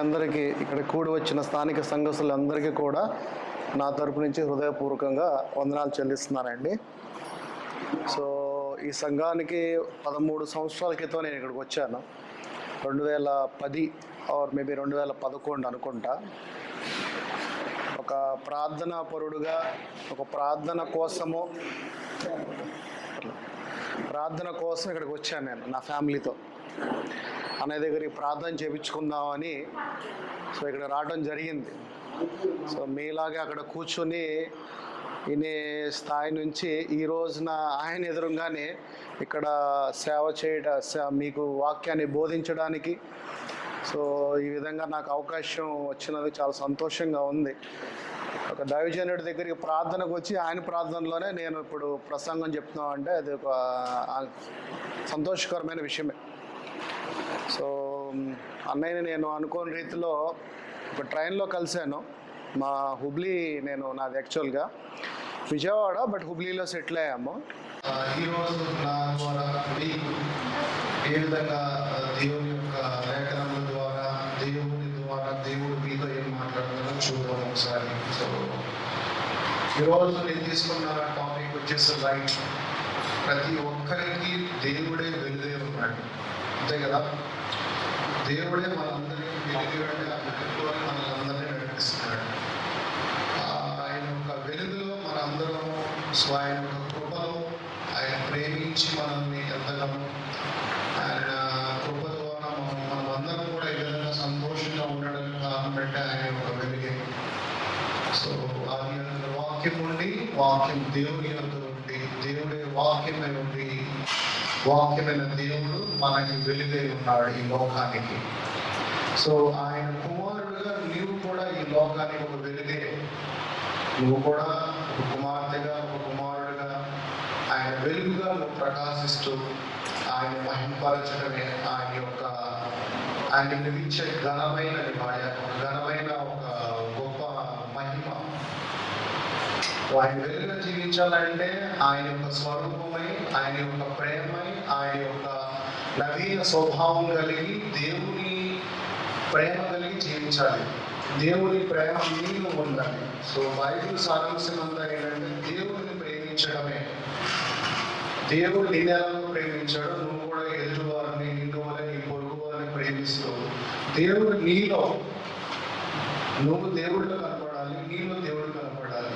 అందరికీ ఇక్కడ కూడి వచ్చిన స్థానిక సంఘస్థులందరికీ కూడా నా తరపు నుంచి హృదయపూర్వకంగా వందనాలు చెల్లిస్తున్నానండి. సో ఈ సంఘానికి 13 సంవత్సరాల క్రితం నేను ఇక్కడికి వచ్చాను. 2010 ఆర్ మేబీ 2011 అనుకుంటా. ఒక ప్రార్థనా పరుడుగా, ఒక ప్రార్థన కోసం ఇక్కడికి వచ్చాను నేను నా ఫ్యామిలీతో. అన్నయ్య దగ్గరికి ప్రార్థన చేయించుకుందామని సో ఇక్కడ రావడం జరిగింది. సో మీలాగే అక్కడ కూర్చొని ఇనే స్థాయి నుంచి ఈ రోజున ఆయన ఎదురుగానే ఇక్కడ సేవ మీకు వాక్యాన్ని బోధించడానికి సో ఈ విధంగా నాకు అవకాశం వచ్చినది చాలా సంతోషంగా ఉంది. ఒక దైవజనుడి దగ్గరికి ప్రార్థనకు వచ్చి ఆయన ప్రార్థనలోనే నేను ఇప్పుడు ప్రసంగం చెప్తున్నాను అంటే అది ఒక సంతోషకరమైన విషయమే. సో అన్నయ్యని నేను అనుకోని రీతిలో ఒక ట్రైన్లో కలిశాను. మా హుబ్లీ నాది యాక్చువల్గా విజయవాడ, బట్ హుబ్లీలో సెటిల్ అయ్యాము. ఈరోజు నా ద్వారా మీకు ఏ విధంగా దేవుని యొక్క లేఖనముల ద్వారా దేవుడు మీతో ఏం మాట్లాడుతుందో చూద్దాం ఒకసారి. సో ఈరోజు నేను తీసుకున్న టాపిక్ వచ్చేసి లైట్. ప్రతి ఒక్కరికి దేవుడే వెలుగే ఉన్నాడు, అంతే కదా. దేవుడే మనందరికీ వెలుగుగా మనందరినీ నడిపిస్తున్నాడు. ఆయన యొక్క వెలుగులో మనందరం ఆయన యొక్క కృపలో ఆయన ప్రేమించి మనల్ని ఎంతగానో ఆయన కృప ద్వారా మనమందరం కూడా ఈ విధంగా సంతోషంగా ఉండడానికి కారణం ఆయన యొక్క వెలుగే. సో ఆయన వాక్యం ఉండి వాక్యం దేవుని యొక్క ఉండి దేవుడే వాక్యమై ఉండి వాక్యమైన దేవుడు మనకి వెలుగై ఉన్నాడు ఈ లోకానికి. సో ఆయన కుమారుడుగా నీవు కూడా ఈ లోకానికి ఒక వెలుగే. నువ్వు కూడా ఒక కుమార్తెగా, ఒక కుమారుడుగా ఆయన వెలుగుగా నువ్వు ప్రకాశిస్తూ ఆయన మహిమపరచడమే ఆయన నిలిచే ఘనమైన ఒక గొప్ప మహిమ. ఆయన వెలుగుగా జీవించాలంటే ఆయన యొక్క స్వరూపమై, ఆయన యొక్క ప్రేమై, ఆయన యొక్క నవీన స్వభావం కలిగి దేవుని ప్రేమ కలిగి జీవించాలి. దేవుని ప్రేమ నీలో ఉండాలి. సో బైబిల్ సారాంశం అంతా ఏంటంటే దేవుడిని ప్రేమించడమే. దేవుడు నిన్ను ఎలా ప్రేమించాడో నువ్వు కూడా ఎదురువారిని, నిన్ను వారిని, నీ పొరుగు వారిని ప్రేమిస్తూ దేవుడు నీలో, నువ్వు దేవుడిలో కనపడాలి, నీలో దేవుడు కనపడాలి.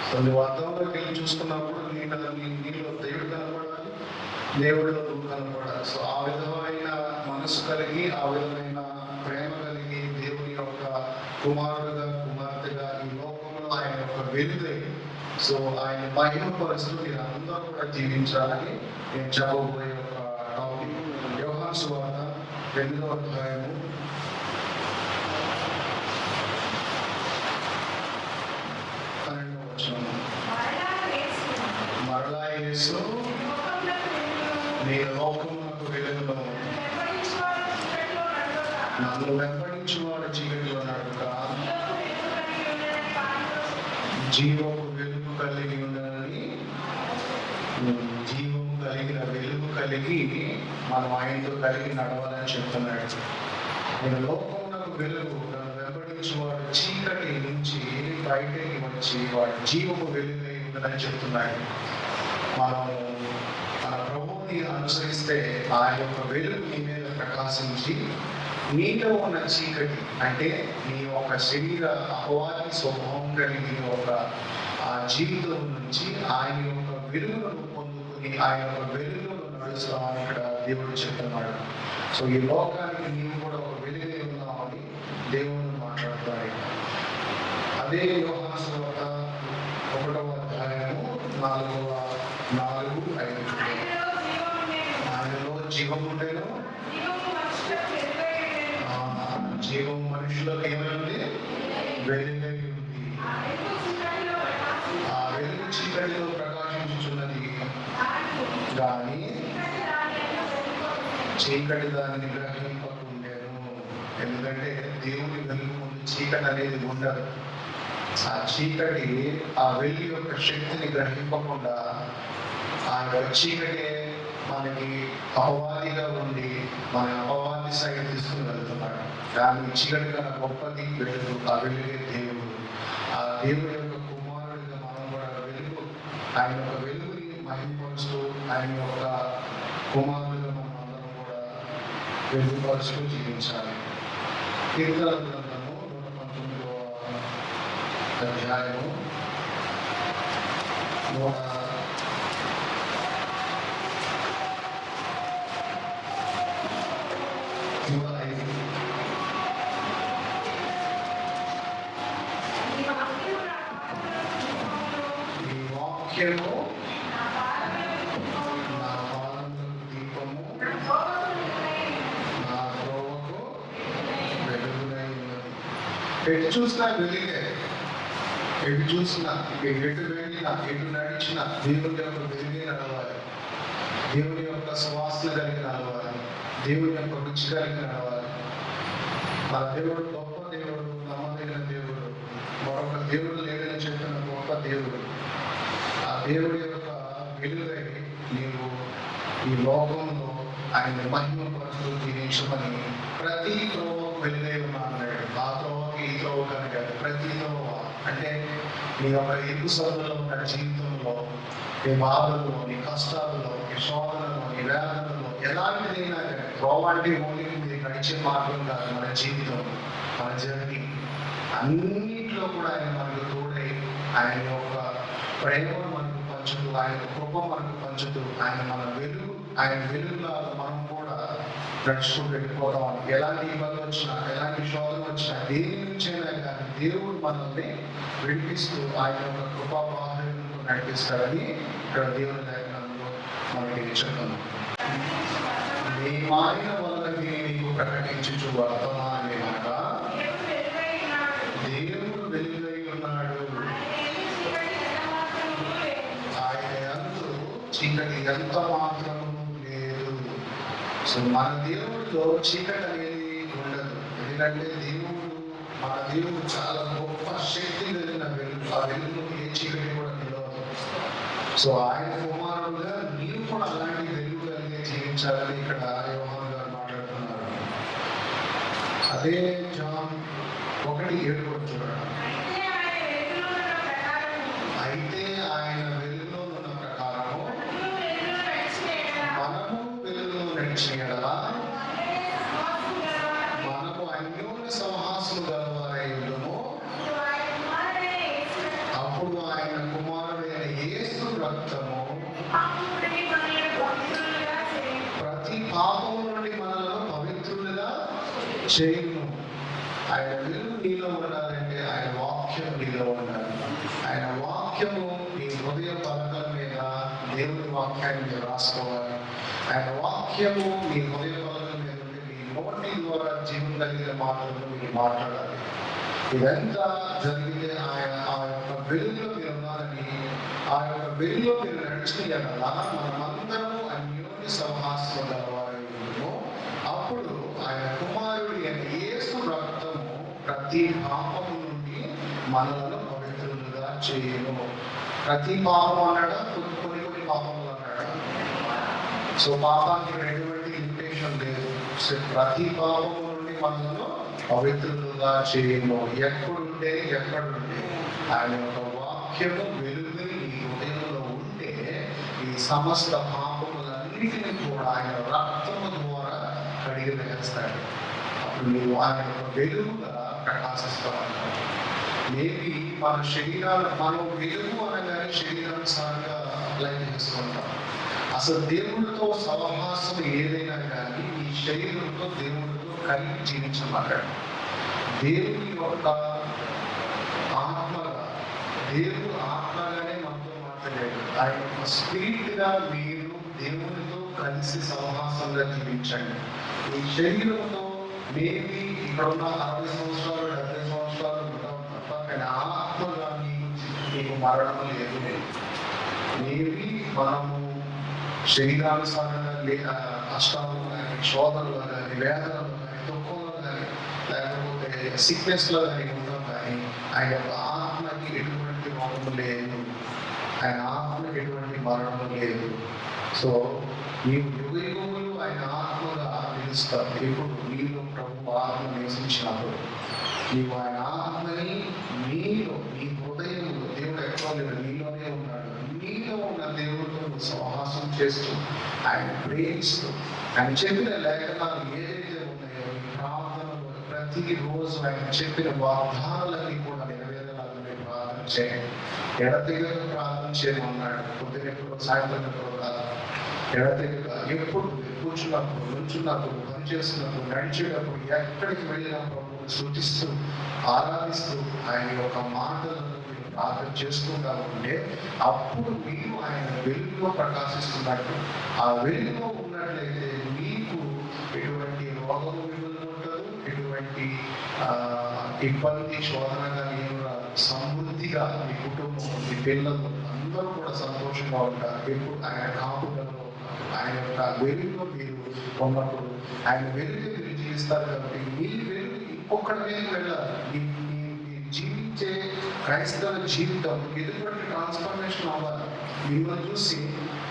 సో నువ్వు అర్థంలోకి వెళ్ళి చూసుకున్నప్పుడు నీలో దేవుడు కనపడాలి, దేవుడిలో నువ్వు కనపడాలి. సో ఆ విధమైన మనసు కలిగి, ఆ విధమైన ప్రేమ కలిగి దేవుని యొక్క కుమారుడుగా, కుమార్తెగా ఈ లోకంలో ఆయన యొక్క వెలుగై సో ఆయన మహిమపరుస్తూ మీరు అందరూ కూడా జీవించాలని నేను చెప్పబోయే ఒక టాపిక్ యోహాను సువార్త 2వ అధ్యాయము 12వ వచనం. మరలా యేసు నేను లోకమునకు వెలుగును, నన్ను వెంబడించువాడు చీకటిలో నడుక జీవము వెలుగు కలిగి ఉండనని, జీవము కలిగిన వెలుగు కలిగి మనం ఆయనతో కలిగి నడవాలని చెప్తున్నాడు. నేను లోకమునకు వెలుగు, నన్ను వెంబడించువాడు చీకటి నుంచి బయటకి వచ్చి వాడు జీవము వెలుగై ఉండదని చెప్తున్నాడు. మనము మన ప్రభువుని అనుసరిస్తే ఆయన యొక్క వెలుగు నీ మీద ప్రకాశించి నీలో ఉన్న చీకటి అంటే నీ యొక్క శరీర అపవాది స్వభావం కలిగి ఒక ఆ జీవితం నుంచి ఆయన యొక్క వెలుగును పొందుకుని ఆయన యొక్క వెలుగును నడుస్తామని ఇక్కడ దేవుడు చెప్తున్నాడు. సో ఈ లోకానికి నీవు కూడా ఒక వెలుగు ఉన్నామని దేవుడు మాట్లాడుతాడు. అదే యోహాను సువార్త 1వ అధ్యాయము 4-5 ఆయనలో జీవం ఉండేను, జీవం మనుషులకు ఏమైంది? వెలుగై ఉంది. ఆ వెలుగు చీకటిలో ప్రకాశించుచున్నది కానీ చీకటి దానిని గ్రహింపకుండేను. ఎందుకంటే దేవుని వెలుగు ముందు చీకటి అనేది ఉండదు. ఆ చీకటి ఆ వెలుగు యొక్క శక్తిని గ్రహింపకుండా ఆ యొక్క చీకటి మనకి అపవాదిగా ఉండి మన అపవాది సైడ్ తీసుకుని వెళ్తున్నాడు. కానీ చీకటి కన్నా గొప్పది వెలుగు. ఆ వెలుగే దేవుడు. ఆ దేవుడి యొక్క కుమారుడిగా మనం కూడా వెలుగు, ఆయన యొక్క వెలుగుని మహిమపరుస్తూ, ఆయన యొక్క కుమారుడిగా మనం అందరం కూడా వెలుగుపరుస్తూ జీవించాలి. కీర్తనల గ్రంథము 119వ అధ్యాయము 105. ఈ వాక్యము నా పాదములకు దీపము, నా త్రోవకు వెలుగునై ఉన్నది. ఎటు చూసినా వెలుగే. ఎటు చూసినా, ఎటు వెళ్ళినా, ఎటు నడిచినా దేవుని యొక్క వెలుగే నడవాలి. దేవుని యొక్క సువాసన కలిగి నడవాలి. దేవుని యొక్క రుచి కలిగి నడవాలి. మన దేవుడు గొప్ప దేవుడు, నమ్మదగిన దేవుడు, మరొక దేవుడు లేదని చెప్పిన గొప్ప దేవుడు. ఆ దేవుడి యొక్క వెలుగై నీవు ఈ లోకంలో ఆయన మహిమపరుస్తూ జీవించమని ప్రతి త్రోవకు వెలుగై ఉన్నా అన్నాడు. ఆ త్రోవకి ఈ త్రోవ కనుక ప్రతి త్రోవ అంటే నీ యొక్క ఇరుకు సభలో ఉన్న జీవితంలో, నీ బాధల్లో, నీ కష్టాల్లో, నీ శోధనలో, నీ వేదనలో ఎలాంటిదైనా త్రోవ అంటే ఓన్లీ మీరు నడిచే మార్గం కాదు. మన జీవితం, మన జర్నీ అన్నింటిలో కూడా ఆయన మనకు తోడై ఆయన యొక్క ప్రేమను మనకు పంచుతూ, ఆయన కృప మనకు పంచుతూ, ఆయన మన వెలుగు, ఆయన వెలుగులాగా మనం కూడా నడుచుకుంటూ వెళ్ళిపోతాం. ఎలాంటి ఇబ్బంది వచ్చినా, ఎలాంటి శోధన వచ్చినా, దేని నుంచైనా కానీ దేవుడు మనల్ని విడిపిస్తూ ఆయన యొక్క కృపా బాధ్యతను నడిపిస్తాడని ఇక్కడ దేవుని లేఖనంలో మనకి చెప్తున్నాం. నీ మారిన వలనకి నీకు ప్రకటించు వర్తమానమే అనగా దేవుడు వెలుగై ఉన్నాడు. ఆయన యందు చీకటి ఎంత మాత్రము లేదు. సో మన దేవుడిలో చీకటి అనేది ఉండదు. ఎందుకంటే మన దేవుడు చాలా గొప్ప శక్తి కలిగిన వెలుగు. ఆ వెలుగులో ఏ చీకటి కూడా నిలవదు. సో ఆయన కుమారుడుగా నీవు కూడా అలాంటి వెలుగు కలిగే జీవించాలని ఇక్కడ యోహాను గారు మాట్లాడుతున్నారు. అదే జాన్ 1:7 కూడా చూడండి. అయితే ఆయన వెలుగులో ఉన్న ప్రకారము మనము వెలుగులో నడిచేయడలా మనము అన్యోన్య సంహాసము గలవారై ఉండుము. అప్పుడు ఆయన కుమారుడైన యేసు రక్తము ప్రతి పాపము నుండి మనలను పవిత్రులుగా చేయును. ఆయన వెలుగు నీలో ఉండాలంటే ఆయన వాక్యం నీలో ఉండాలి. ఆయన వాక్యము నీ హృదయ పలకల మీద దేవుని వాక్యాన్ని మీరు రాసుకోవాలి. ఆయన వాక్యము నీ హృదయ పలకల మీద ఉండి నీ నోటి ద్వారా జీవం కలిగిన మాటలను మీరు మాట్లాడాలి. ఇదంతా జరిగితే ఆయన ఆ యొక్క వెలుగులో మీరు ఉన్నారని, ఆ యొక్క వెలుగులో మీరు నడిచినలా మనమందరము అన్యోన్య సంహాసము గలవారై ఉండుము. అప్పుడు ఆయన కుమారుడి అయిన యేసు రక్తము ప్రతి పాపము నుండి మనలను పవిత్రులుగా చేయను. ప్రతి పాపం అన్నాడా, కొన్ని పాపములు అన్నాడా? సో పాపానికి ఎటువంటి లిమిటేషన్ లేదు. సో ప్రతి పాపము నుండి మనలను పవిత్రులుగా చేయను. ఎక్కడుంటే ఆయన యొక్క వాక్యము వెలుగు ఈ హృదయంలో ఉంటే ఈ సమస్త పాపములన్నిటిని కూడా ఆయన రక్తము ద్వారా కడిగి వేస్తాడు. అప్పుడు మీరు ఆయన యొక్క వెలుగుగా ప్రకాశిస్తూ ఉంటారు. మేబీ మన శరీరాలు, మనం వెలుగు అనగానే శరీరానుసారంగా అప్లై చేసుకుంటాం. అసలు దేవుడితో సహవాసం ఏదైనా కానీ ఈ శరీరంతో దేవుడితో కలిగి జీవించమన్నాడు. దేవుని యొక్క ఆత్మగా, దేవుడు ఆత్మగానే మనతో మాట్లాడాడు. ఆయన యొక్క స్పిరిట్గా మీరు దేవునితో కలిసి సహవాసంగా జీవించండి. ఈ శరీరంతో మేబీ ఇక్కడ ఉన్న 60 సంవత్సరాలు 70 సంవత్సరాలు ఉంటాం తప్ప, కానీ ఆత్మగా మీకు మరణం లేదు. మేబీ మనము శరీరానుసారంగా కష్టాలు కానీ, శోధనలు కానీ, వేదనలు కానీ, దుఃఖంలో కానీ, లేకపోతే సిక్నెస్లో కానీ ఉంటాం. కానీ ఆయన యొక్క ఆత్మకి ఎటువంటి మరణం లేదు. ఆయన ఆత్మకి ఎటువంటి మరణం లేదు. సో ఈ యుగ యుగములు ఆయన ఆత్మగా ఆనందిస్తావు. ఎప్పుడు నీలో ప్రభు ఆత్మ నివసించినప్పుడు నీవు ఆయన ఆత్మని నీలో, నీ హృదయంలో, దేవుడు ఎక్కడో లేడు, నీలోనే ఉన్నాడు. నీలో ఉన్న దేవుడితో నువ్వు సహవాసం చేస్తూ ఆయన ప్రేమిస్తూ ఆయన చెప్పిన లేఖనాలు ఏదైతే ఉన్నాయో ఈ ప్రార్థనలో ప్రతిరోజు ఆయన చెప్పిన వాగ్దానాలన్నీ కూడా నెరవేరాలని ప్రార్థన చేయండి. ఎడతెగక ప్రార్థన చేయమన్నాడు. పొద్దునెప్పుడు సాయంత్రం ఎప్పుడు కాదు, ఎడతెగక ఎప్పుడు కూర్చున్నప్పుడు, నుంచున్నప్పుడు, పని చేస్తున్నప్పుడు, నడిచేటప్పుడు, ఎక్కడికి వెళ్ళినప్పుడు సూచిస్తూ ఆరాధిస్తూ ఆయన యొక్క మాటలను మీరు ప్రార్థన చేసుకుంటా ఉంటే అప్పుడు మీరు ఆయన వెలుగులో ప్రకాశిస్తున్నట్టు, ఆ వెలుగులో ఉన్నట్లయితే మీకు ఎటువంటి రోగము మిమ్మల్ని ఉండదు, ఎటువంటి ఇబ్బంది శోధనగా ఏమి రాదు. సమృద్ధిగా మీ కుటుంబం, మీ పిల్లలు అందరూ కూడా సంతోషంగా ఉంటారు. ఎప్పుడు ఆయన కాపుదలలో ఆయన యొక్క వెలుగులో మీరు ఉన్నప్పుడు ఆయన వెలుగు మీరు జీవిస్తారు. కాబట్టి మీ వెలుగు ఇంకొకటి మీదకి వెళ్ళాలి. మీరు జీవించే క్రైస్తవ జీవితం ఎదుటి ట్రాన్స్ఫర్మేషన్ అవ్వాలి. మిమ్మల్ని చూసి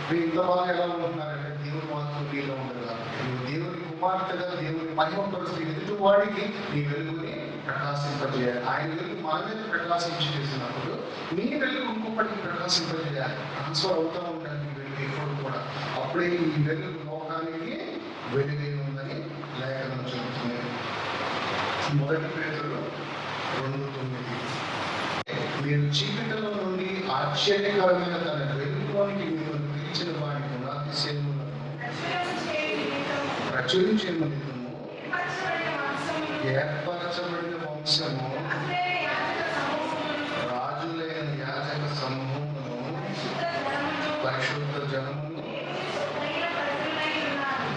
మీరు ఇంత బాగా ఎలా ఉంటున్నారంటే దేవుని మాత్రం మీలో ఉండదు. నువ్వు దేవుని కుమార్తెగా దేవుని మహిమపరుస్తూ ఎదుటి వాడికి నీ వెలుగుని ప్రకాశింపజేయాలి. ఆయన వెలుగు మన మీద ప్రకాశించేసినప్పుడు నీ వెలుగు ఇంకొకటికి ప్రకాశింపజేయాలి. ట్రాన్స్ఫర్ అవుతూ ఉండాలి మీ వెలుగు ఎప్పుడు కూడా. అప్పుడే ఈ వెలుగు లోకానికి వెలుగై ఉందని లేఖనం చెబుతుంది. మొదటి పేతురు 2:9 మీరు చీకటిలో నుండి ఆశ్చర్యకరమైన తన వెలుగులోనికి మిమ్మల్ని పిలిచిన వాడి గుణాతిశయములను ప్రచురించే నిమిత్తము ఏర్పరచబడిన వంశము, రాజులైన యాజక సమూహమును, పరిశుద్ధ జనమును,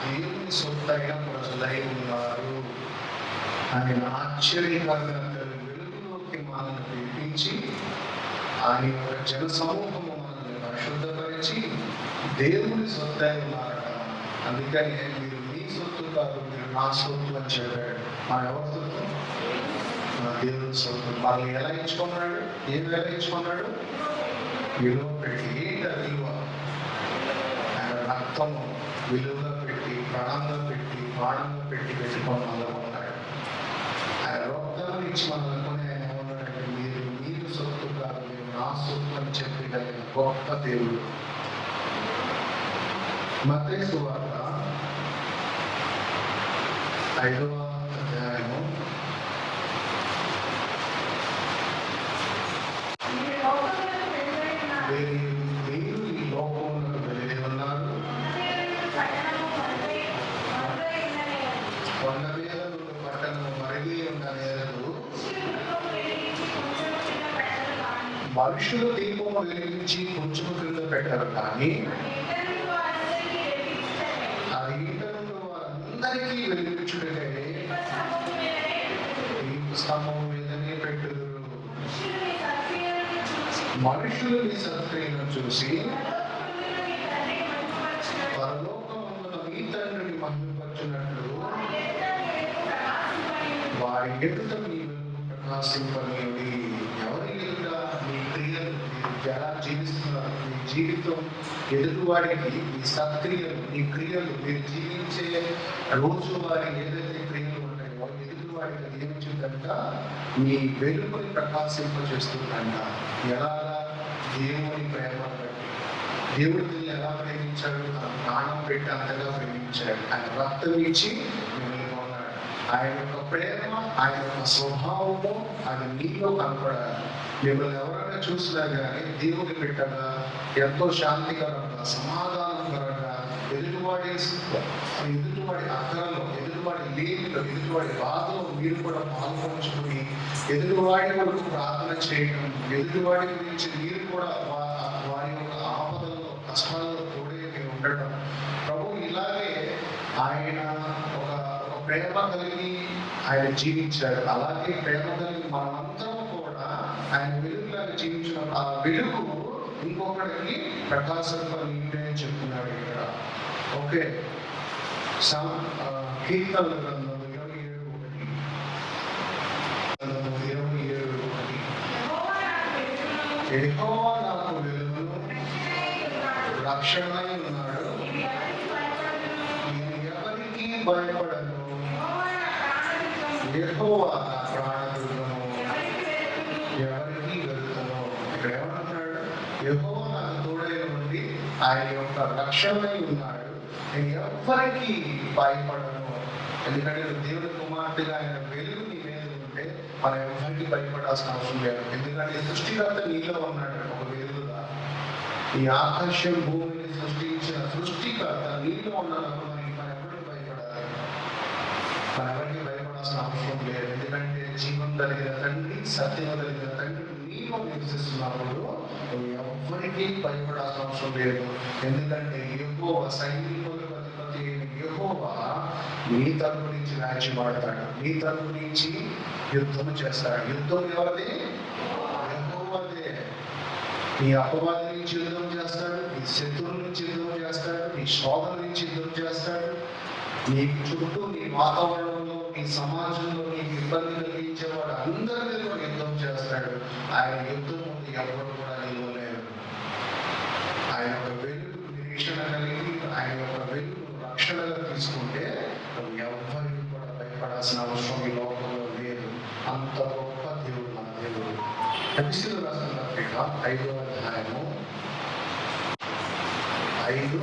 దేవుని సొత్తైన ప్రజలై ఉన్నారు. ఆయన ఆశ్చర్యకరమైన వెలుగులోకి మనల్ని పిలిపించి ఆయన యొక్క జన సమూహము మనల్ని పరిశుద్ధపరిచి దేవుని సొత్తై ఉన్నారట. అందుకని మీరు మీ సొత్తు కాదు, మీరు నా సొత్తు అని చెప్పాడు. మన ఎవరి సొత్తు? మన దేవుని సొత్తు. మనల్ని ఎలా ఇచ్చుకున్నాడు? ఏం ఎలా ఇచ్చుకున్నాడు? విలువ పెట్టి. ఏంటి ఆ విలువ? ఆయన రక్తము విలువగా పెట్టి, ప్రాణంగా పెట్టి, ప్రాణంగా పెట్టి పెట్టుకోవడంలో ఉన్నాడు. ఆయన రక్తాన్ని ఇచ్చి మనల్ని కొని ఆయన ఏమన్నాడంటే మీరు సొత్తు కాదు, మీరు నా సొత్తు అని చెప్పగలిగిన గొప్ప దేవుడు. మత్తయి సువార్త 5వ అధ్యాయము 'మీరు ఈ లోకమునకు వెలుగై ఉన్నారు, కొండ మీద నుండి పట్టణము మరుగై ఉండనేరదు, మనుషులు దీపము వెలిగించి కొంచెము క్రింద పెట్టరు, కానీ అది ఇంట నుండి వారందరికీ వెలిగించుటకై దీప స్తంభము మీదనే పెట్టుదురు. మనుషులు మీ సత్క్రియలను చూసి పరలోకమందున మీ తండ్రిని మహిమపరచునట్లు వారి ఎదుట మీ వెలుగు ప్రకాశింపనీయుడి. ఎవరి ఎదుట? మీ క్రియలు, మీరు ఎలా జీవిస్తున్నారు, మీ జీవితం ఎదుటివాడికి, మీ సత్క్రియలు, మీ క్రియలు, మీరు జీవించే రోజువారి ఏదైతే క్రియలు ఉంటాయో ఎదుటివాడికి అది ఏమిచ్చిందంట? మీ వెలుగుని ప్రకాశింపజేస్తుందంట. ఎలా? దేవుని ప్రేమను బట్టి. దేవుడు దీన్ని ఎలా ప్రేమించాడు? తన ప్రాణం పెట్టి అంతగా ప్రేమించాడు. ఆయన రక్తం ఇచ్చి మిమ్మల్ని కొన్నాడు. ఆయన యొక్క ప్రేమ, ఆయన యొక్క స్వభావము అది నీలో కనపడాలి. మిమ్మల్ని ఎవరైనా చూసినా కానీ దేవుని బిడ్డగా, ఎంతో శాంతికరంగా, సమాధానకరంగా, ఎదుటివాడి అక్కరలో, ఎదుటివాడి లేమిలో, ఎదుటివాడి బాధలో మీరు కూడా పాల్పంచుకుని ఎదుటివాడి వరకు ప్రార్థన చేయడం, ఎదుటివాడి గురించి మీరు కూడా వారి యొక్క ఆపదల్లో, కష్టాల్లో కూడా మీరు ఉండటం. ప్రభు ఇలాగే ఆయన ఒక ప్రేమ కలిగి ఆయన జీవించాడు. అలాగే ప్రేమ కలిగి మనమందరం కూడా ఆయన వెలుగులాగా జీవించినప్పుడు ఆ వెలుగు ఇంకొకరికి ప్రకాశింపనీయుడే అని చెప్తున్నాడు ఇక్కడ. ఓకే, కీర్తనల గ్రంథం 27:1 యెహోవా నాకు వెలుగును రక్షణై ఉన్నాడు, నేను ఎవరికి భయపడను. యెహోవా నా ప్రాణదుర్గము, ఎవరికి వెళ్తానో. ఇక్కడ ఏమంటున్నాడు? యెహోవా నాకు తోడై ఉండి ఆయన యొక్క రక్షణై ఉన్నాడు, నేను ఎవ్వరికి భయపడను. ఎందుకంటే దేవుని కుమార్తెగా ఆయన వెలుగు నీ మీద ఉంటే మనం ఎవరికి భయపడాల్సిన అవసరం లేదు. ఎందుకంటే సృష్టికర్త నీలో ఉన్నాడు ఒక వెలుగుగా. ఈ ఆకాశం భూమిని సృష్టించిన సృష్టికర్త నీలో ఉన్నప్పుడు మనం ఎవరికి భయపడాలి? మనం ఎవరికి భయపడాల్సిన అవసరం లేదు. ఎందుకంటే జీవం కలిగిన తండ్రి, సత్యం కలిగిన తండ్రి నీలో నివసిస్తున్నప్పుడు నువ్వు ఎవరికి భయపడాల్సిన అవసరం లేదు. ఎందుకంటే యెహోవా సైనికులకు అధిపతి అయిన యెహోవా నీ తరపు నుంచి రాజ్యమాడతాడు, నీ తరపు నుంచి యుద్ధం చేస్తాడు. యుద్ధం ఎవరిది? యెహోవాదే. నీ అపవాది నుంచి యుద్ధం చేస్తాడు, నీ శత్రువుల నుంచి యుద్ధం చేస్తాడు, నీ శోధన నుంచి యుద్ధం చేస్తాడు. నీ చుట్టూ, నీ వాతావరణంలో, నీ సమాజంలో నీకు ఇబ్బంది కలిగించేవాడు అందరి మీద కూడా యుద్ధం చేస్తాడు. ఆయన యుద్ధం ముందు ఎవరు కూడా నిలవలేరు. ఆయన ఒక వెలుగు నిరీక్షణ కలిగి ఆయన యొక్క వెలుగు రక్షణగా తీసుకుంటే నువ్వు ఎవరికి కూడా భయపడాల్సిన అవసరం ఈ లోకంలో లేదు. అంత గొప్ప దేవుడు మన దేవుడు. ఎఫెసీయులకు రాసిన పత్రిక 5వ అధ్యాయము 5,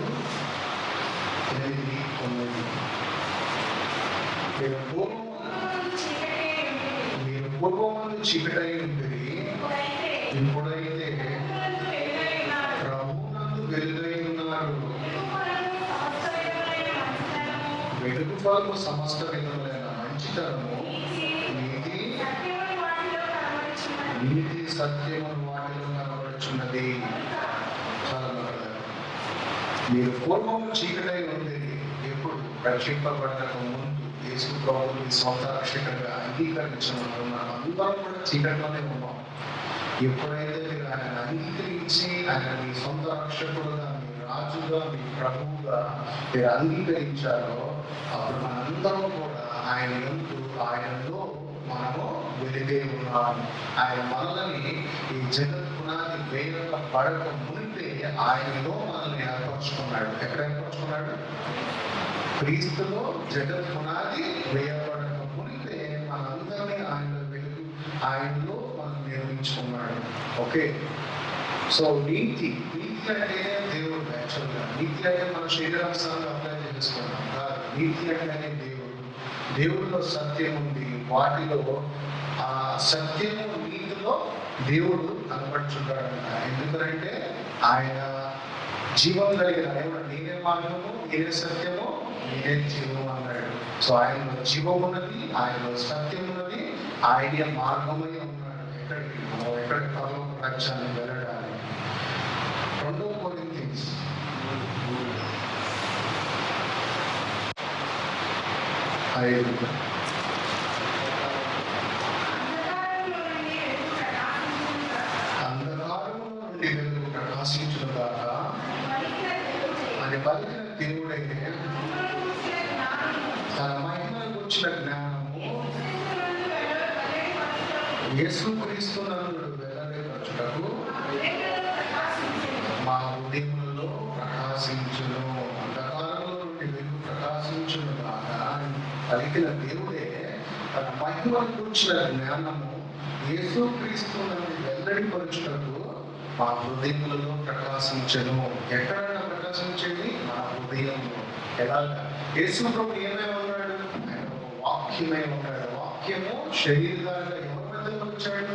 8, 9. మీరు పూర్వమందు చీకటై ఉంటుంది, ఇప్పుడైతే ప్రభువునందు వెలుగై ఉన్నారు. వెలుగు ఫలము సమస్త విధములైన మంచితనము, నీతి సత్యమును వాటిలో కనబడుచున్నది. చాలా బాగా. మీరు పూర్వము చీకటై ఉండేది. ఎప్పుడు? రక్షింపబడక ముందు యేసు ప్రభువుని సొంత రక్షకుడిగా అంగీకరించిన మనం అందరం కూడా చీకటిలోనే ఉన్నాం. ఎప్పుడైతే మీరు ఆయన అంగీకరించి ఆయన మీ సొంత రక్షకుడుగా, మీ రాజుగా, మీ ప్రభువుగా మీరు అంగీకరించారో అప్పుడు మనందరం కూడా ఆయనలో మనము వెలిగే ఉన్నాము. ఆయన మనల్ని ఈ జగత్ పునాది వేయక పడక మునిపే ఆయనలో మనల్ని ఏర్పరచుకున్నాడు. ఎక్కడ ఏర్పరచుకున్నాడు? క్రీస్తులో జగత్ పునాది వేయబడక మునిపే మనందరినీ ఆయనలో మనం నిర్మించుకున్నాడు. ఓకే, సో నీతి అంటేనే దేవుడు. యాక్చువల్గా నీతి అంటే మన శరీరాంశాలను అప్లై చేసుకున్నాం కాదు. నీతి అంటేనే దేవుడిలో సత్యం ఉంది. వాటిలో ఆ సత్యము, నీతిలో దేవుడు కనబడుచున్నాడంట. ఎందుకంటే ఆయన జీవం కలిగిన నేనే మార్గము, నేనే సత్యము, నేనే జీవము అన్నాడు. సో ఆయనలో జీవం ఉన్నది, ఆయనలో సత్యం ఉన్నది, ఆయనే మార్గమై ఉన్నాడు. ఎక్కడికి పరలోక రాజ్యాన్ని వెళ్ళడానికి. 2 కొరింథీయులు 5. అంధకారము నుండి వెలుగు ప్రకాశించును గాక అని పలికిన దేవుడైతే తన మహిమను గురించిన జ్ఞానము యేసుక్రీస్తునందు వెల్లడిపరచుటకు మా హృదయములలో ప్రకాశించును. అంధకారంలో నుండి వెలుగు ప్రకాశించును గాక పలికిన దేవుడే తన మహిమను గురించిన జ్ఞానము యేసుక్రీస్తునందు వెల్లడిపరచుటకు మా హృదయములలో ప్రకాశించను. ఎక్కడైనా ప్రకాశించేది మన హృదయంలో. ఎలాగా? యేసు ప్రభు ఏమై ఉన్నాడు? ఆయన ఒక వాక్యమై ఉన్నాడు. వాక్యము శరీరధారిగా ఎవరి మధ్యలో వచ్చాడు?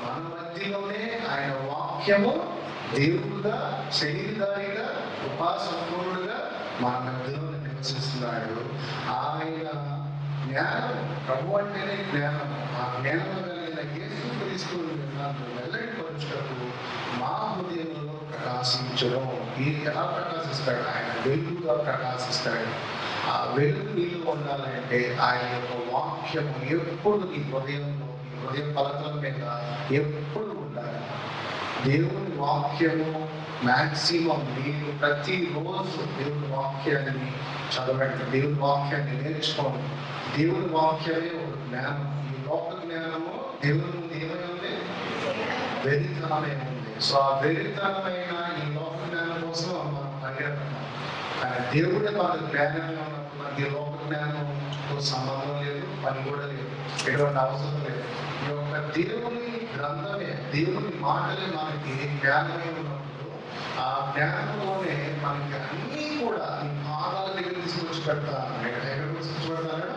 మన మధ్యలోనే ఆయన వాక్యము దేవుడుగా, శరీరధారిగా, కృపాసంపూర్ణుడుగా మన మధ్యలో నివసిస్తున్నాడు. ఆయన జ్ఞానం, ప్రభు అంటేనే జ్ఞానం. ఆ జ్ఞానం కలిగిన యేసుక్రీస్తు వెల్లడిపరచుటకు మా హృదయంలో ప్రకాశించడం. ఎలా ప్రకాశిస్తాడు? ఆయన వెలుగుగా ప్రకాశిస్తాడు. ఆ వెలుగు నీళ్ళు ఉండాలంటే ఆయన యొక్క వాక్యము ఎప్పుడు నీ హృదయంలో, నీ హృదయ పలకల మీద ఎప్పుడు ఉండాలి. దేవుని వాక్యము మ్యాక్సిమం మీరు ప్రతిరోజు దేవుని వాక్యాన్ని చదవండి, దేవుని వాక్యాన్ని నేర్చుకోండి. దేవుని వాక్యమే ఒక జ్ఞానం. ఈ లోక జ్ఞానము దేవుని ముందు ఏమై ఉంది? వెరితనమే ఉంది. సో ఆ వెరితనమైన ఈ లోక జ్ఞానం కోసం మనం పరిగెడుతున్నాం. కానీ దేవుడే మనకు జ్ఞానంగా ఉన్నప్పుడు మనకి లోక జ్ఞానం వాటితో సంబంధం లేదు, పని కూడా లేదు, ఎటువంటి అవసరం లేదు. ఈ యొక్క దేవుని గ్రంథమే, దేవుని మాటలే మనకి జ్ఞానమే ఉన్నప్పుడు ఆ జ్ఞానంలోనే మనకి అన్నీ కూడా ఈ పాదాల దగ్గర తీసుకొచ్చి పెడతా అన్నాడు. ఎక్కడ తీసుకొచ్చి పెడతాడు?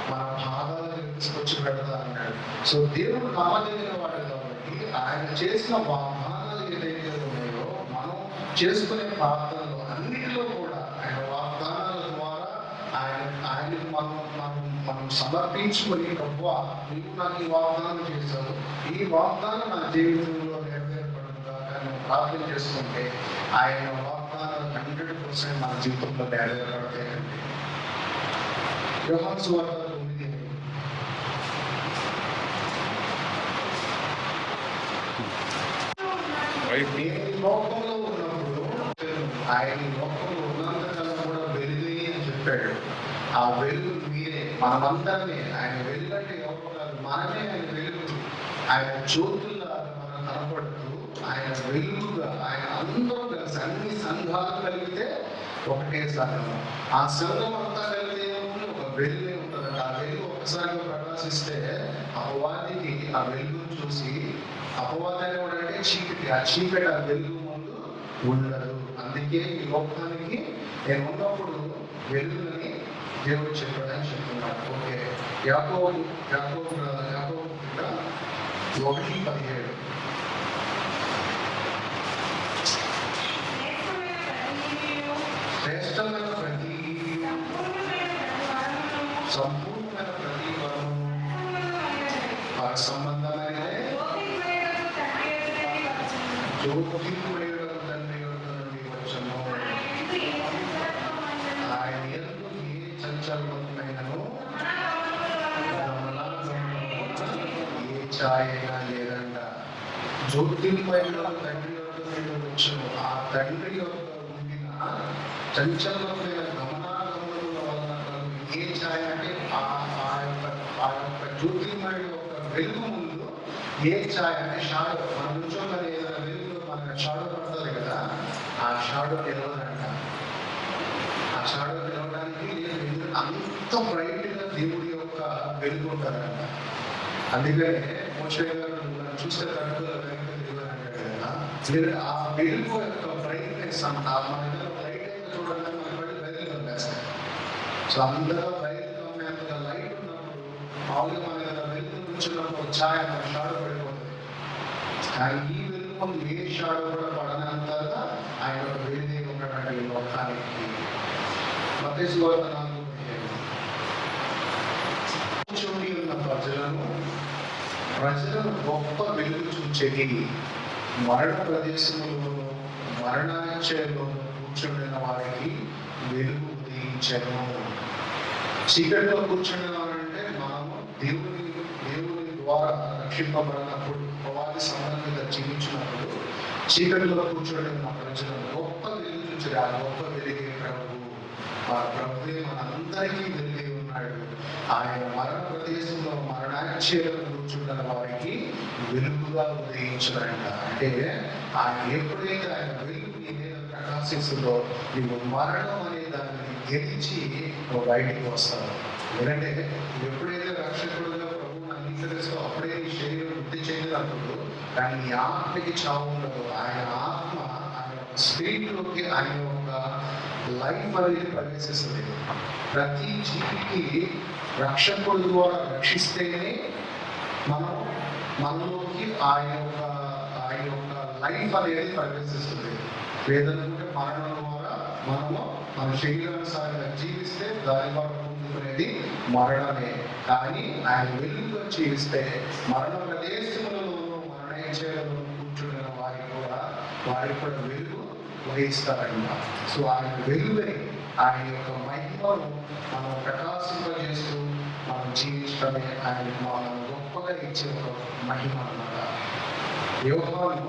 మన పాదాల దగ్గర తీసుకొచ్చి పెడతా అన్నాడు. సో దేవుడు నమ్మదగిన వాడు కాబట్టి ఆయన చేసిన వాగ్దానాలు ఏదైతే ఉన్నాయో మనం చేసుకునే ప్రార్థనలు అన్నిటిలో కూడా ఆయన వాగ్దానాల ద్వారా ఆయనకు మనం సమర్పించుకొని, ప్రభువా నీవు నాకు ఈ వాగ్దానం చేశావు, ఈ వాగ్దానం నా జీవితంలో నెరవేర్పడుగా నేను ప్రార్థన చేసుకుంటే ఆయన వాగ్దానాలు 100% మన జీవితంలో నెరవేర్పడతాయండి. యోహాను సువార్త 9. నేను లోకంలో ఉన్నప్పుడు ఆయన లోకంలో ఉన్నంతకాలం కూడా వెలుగు అని చెప్పాడు. ఆ వెలుగు మీరే, మనమందరమే. ఆయన వెలుగు అంటే ఎవరు కాదు, మనమే ఆయన వెలుగు. ఆయన జ్యోతుల్లాగా మనం కనపడుతూ ఆయన వెలుగుగా ఆయన అందరూ కలిసి అన్ని సంఘాలు కలిగితే ఒకటే సంఘం. ఆ సంఘం అంతా కలిగితే ఒక వెలుగే ఉంటుంది. ఆ వెలుగు ఒక్కసారిగా ప్రకాశిస్తే అపవాదికి ఆ వెలుగును చూసి, అపవాది అంటే చీకటి, ఆ చీకటి ఆ వెలుగు ముందు ఉండదు. అందుకే ఈ లోకానికి నేను ఉన్నప్పుడు వెలుగుని దేవుడు చెప్పాడని చెప్తున్నాడు. ఓకే, యాకోబు 1:17 శ్రేష్టమైన ప్రతి సంపూర్ణమైన ప్రతి వరము వారి సంబంధమైనదే జ్యోతిర్మయుడకు తండ్రి యొద్ద నుండి వచ్చెను. ఆయన యందు ఏ చంచలమైనను ఏ ఛాయైనా లేదంట. జ్యోతిర్మయుడకు తండ్రి యొద్ద నుండి వచ్చెను. ఆ తండ్రి యొక్క ఉండిన చంచలమైన గమనాగమనముల వలన ఏ ఛాయ అంటే ఆ యొక్క జ్యోతిర్మయుడు యొక్క వెలుగు ముందు ఏ ఛాయ అంటే షాడో, మనం నుంచోగానే ఏదైనా వెలుగు మనకు షాడో పడుతుంది కదా, ఆ షాడో నిలవదంట. ఆ షాడో నిలవడానికి అంత బ్రైట్గా దేవుడి యొక్క వెలుగు ఉంటుందంట. అందుకనే మోషే గారు మనం చూస్తే తట్టుగా వెనక తిరిగారంటాడు కదా, ఆ వెలుగు యొక్క బ్రైట్నెస్ అంత మన దగ్గర లైట్ అయితే చూడండి మన బయట బయలు కనిపిస్తాయి. సో అందరూ బయలు కమ్మేంతగా లైట్ ఉన్నప్పుడు మామూలుగా మన దగ్గర వెలుగు నుంచున్నప్పుడు ఛాయ మన షాడో పడిపోతుంది. కానీ ఈ వెలుగు ముందు ఏ షాడో కూడా పడనంతగా ఆయన ఒక వెలుగు ఉన్నాడంటే ఈ లోకానికి. మత్తయి సువార్త 4:15 ఉన్న ప్రజలను గొప్ప వెలుగు చూచేది మరణ ప్రదేశంలోను మరణాచయంలోను కూర్చుండిన వారికి వెలుగు ఉదయించను. చీకటిలో కూర్చుండిన వారంటే మనము దేవుని ద్వారా రక్షింపబడినప్పుడు, అపవాది సంబంధంగా జీవించినప్పుడు చీకటిలో కూర్చొని ఉన్న ప్రజలను గొప్ప వెలుగు చూచారు. ఆ గొప్ప వెలుగే ప్రభువు. ఆ ప్రభువే మనందరికీ వెలుగే ఉన్నాడు. ఆయన మరణ ప్రదేశంలో మరణాచయంలో కూర్చుంటున్న వారికి వెలుగుగా ఉదయించాడంట. అంటే ఆయన ఎప్పుడైతే ఆయన వెలుగు నీ మీద ప్రకాశిస్తుందో నీవు మరణం అనే దాన్ని గెలిచి నువ్వు బయటికి వస్తావు. ఎందుకంటే ఎప్పుడైతే రక్షకుడుగా ప్రభువుని అంగీకరిస్తూ అప్పుడే నీ శరీరం వృద్ధి చెందినప్పుడు కానీ నీ ఆత్మకి చావు ఉండదు. ఆయన ఆత్మ ఆయన యొక్క స్పిరిట్లోకి ఆయన యొక్క లైఫ్ అనేది ప్రవేశిస్తుంది. ప్రతి జీవికి రక్షకుడు ద్వారా రక్షిస్తేనే మనం మనలోకి ఆయన యొక్క లైఫ్ అనేది ప్రవేశిస్తుంది. లేదనుకుంటే మరణం ద్వారా మనము మన శరీరానుసారంగా జీవిస్తే దాని ద్వారా పొందుకునేది మరణమే. కానీ ఆయన వెలుగుగా జీవిస్తే మరణ ప్రదేశములలోనూ మరణేచ్ఛలలో కూర్చున్న వారికి కూడా వెలుగు ఉదయిస్తారంట. సో ఆయన వెలుగుని ఆయన యొక్క మహిమను మనం ప్రకాశింపజేస్తూ మనం జీవించడమే ఆయనకు మనం గొప్పగా ఇచ్చే ఒక మహిమ అన్నమాట. యోహాను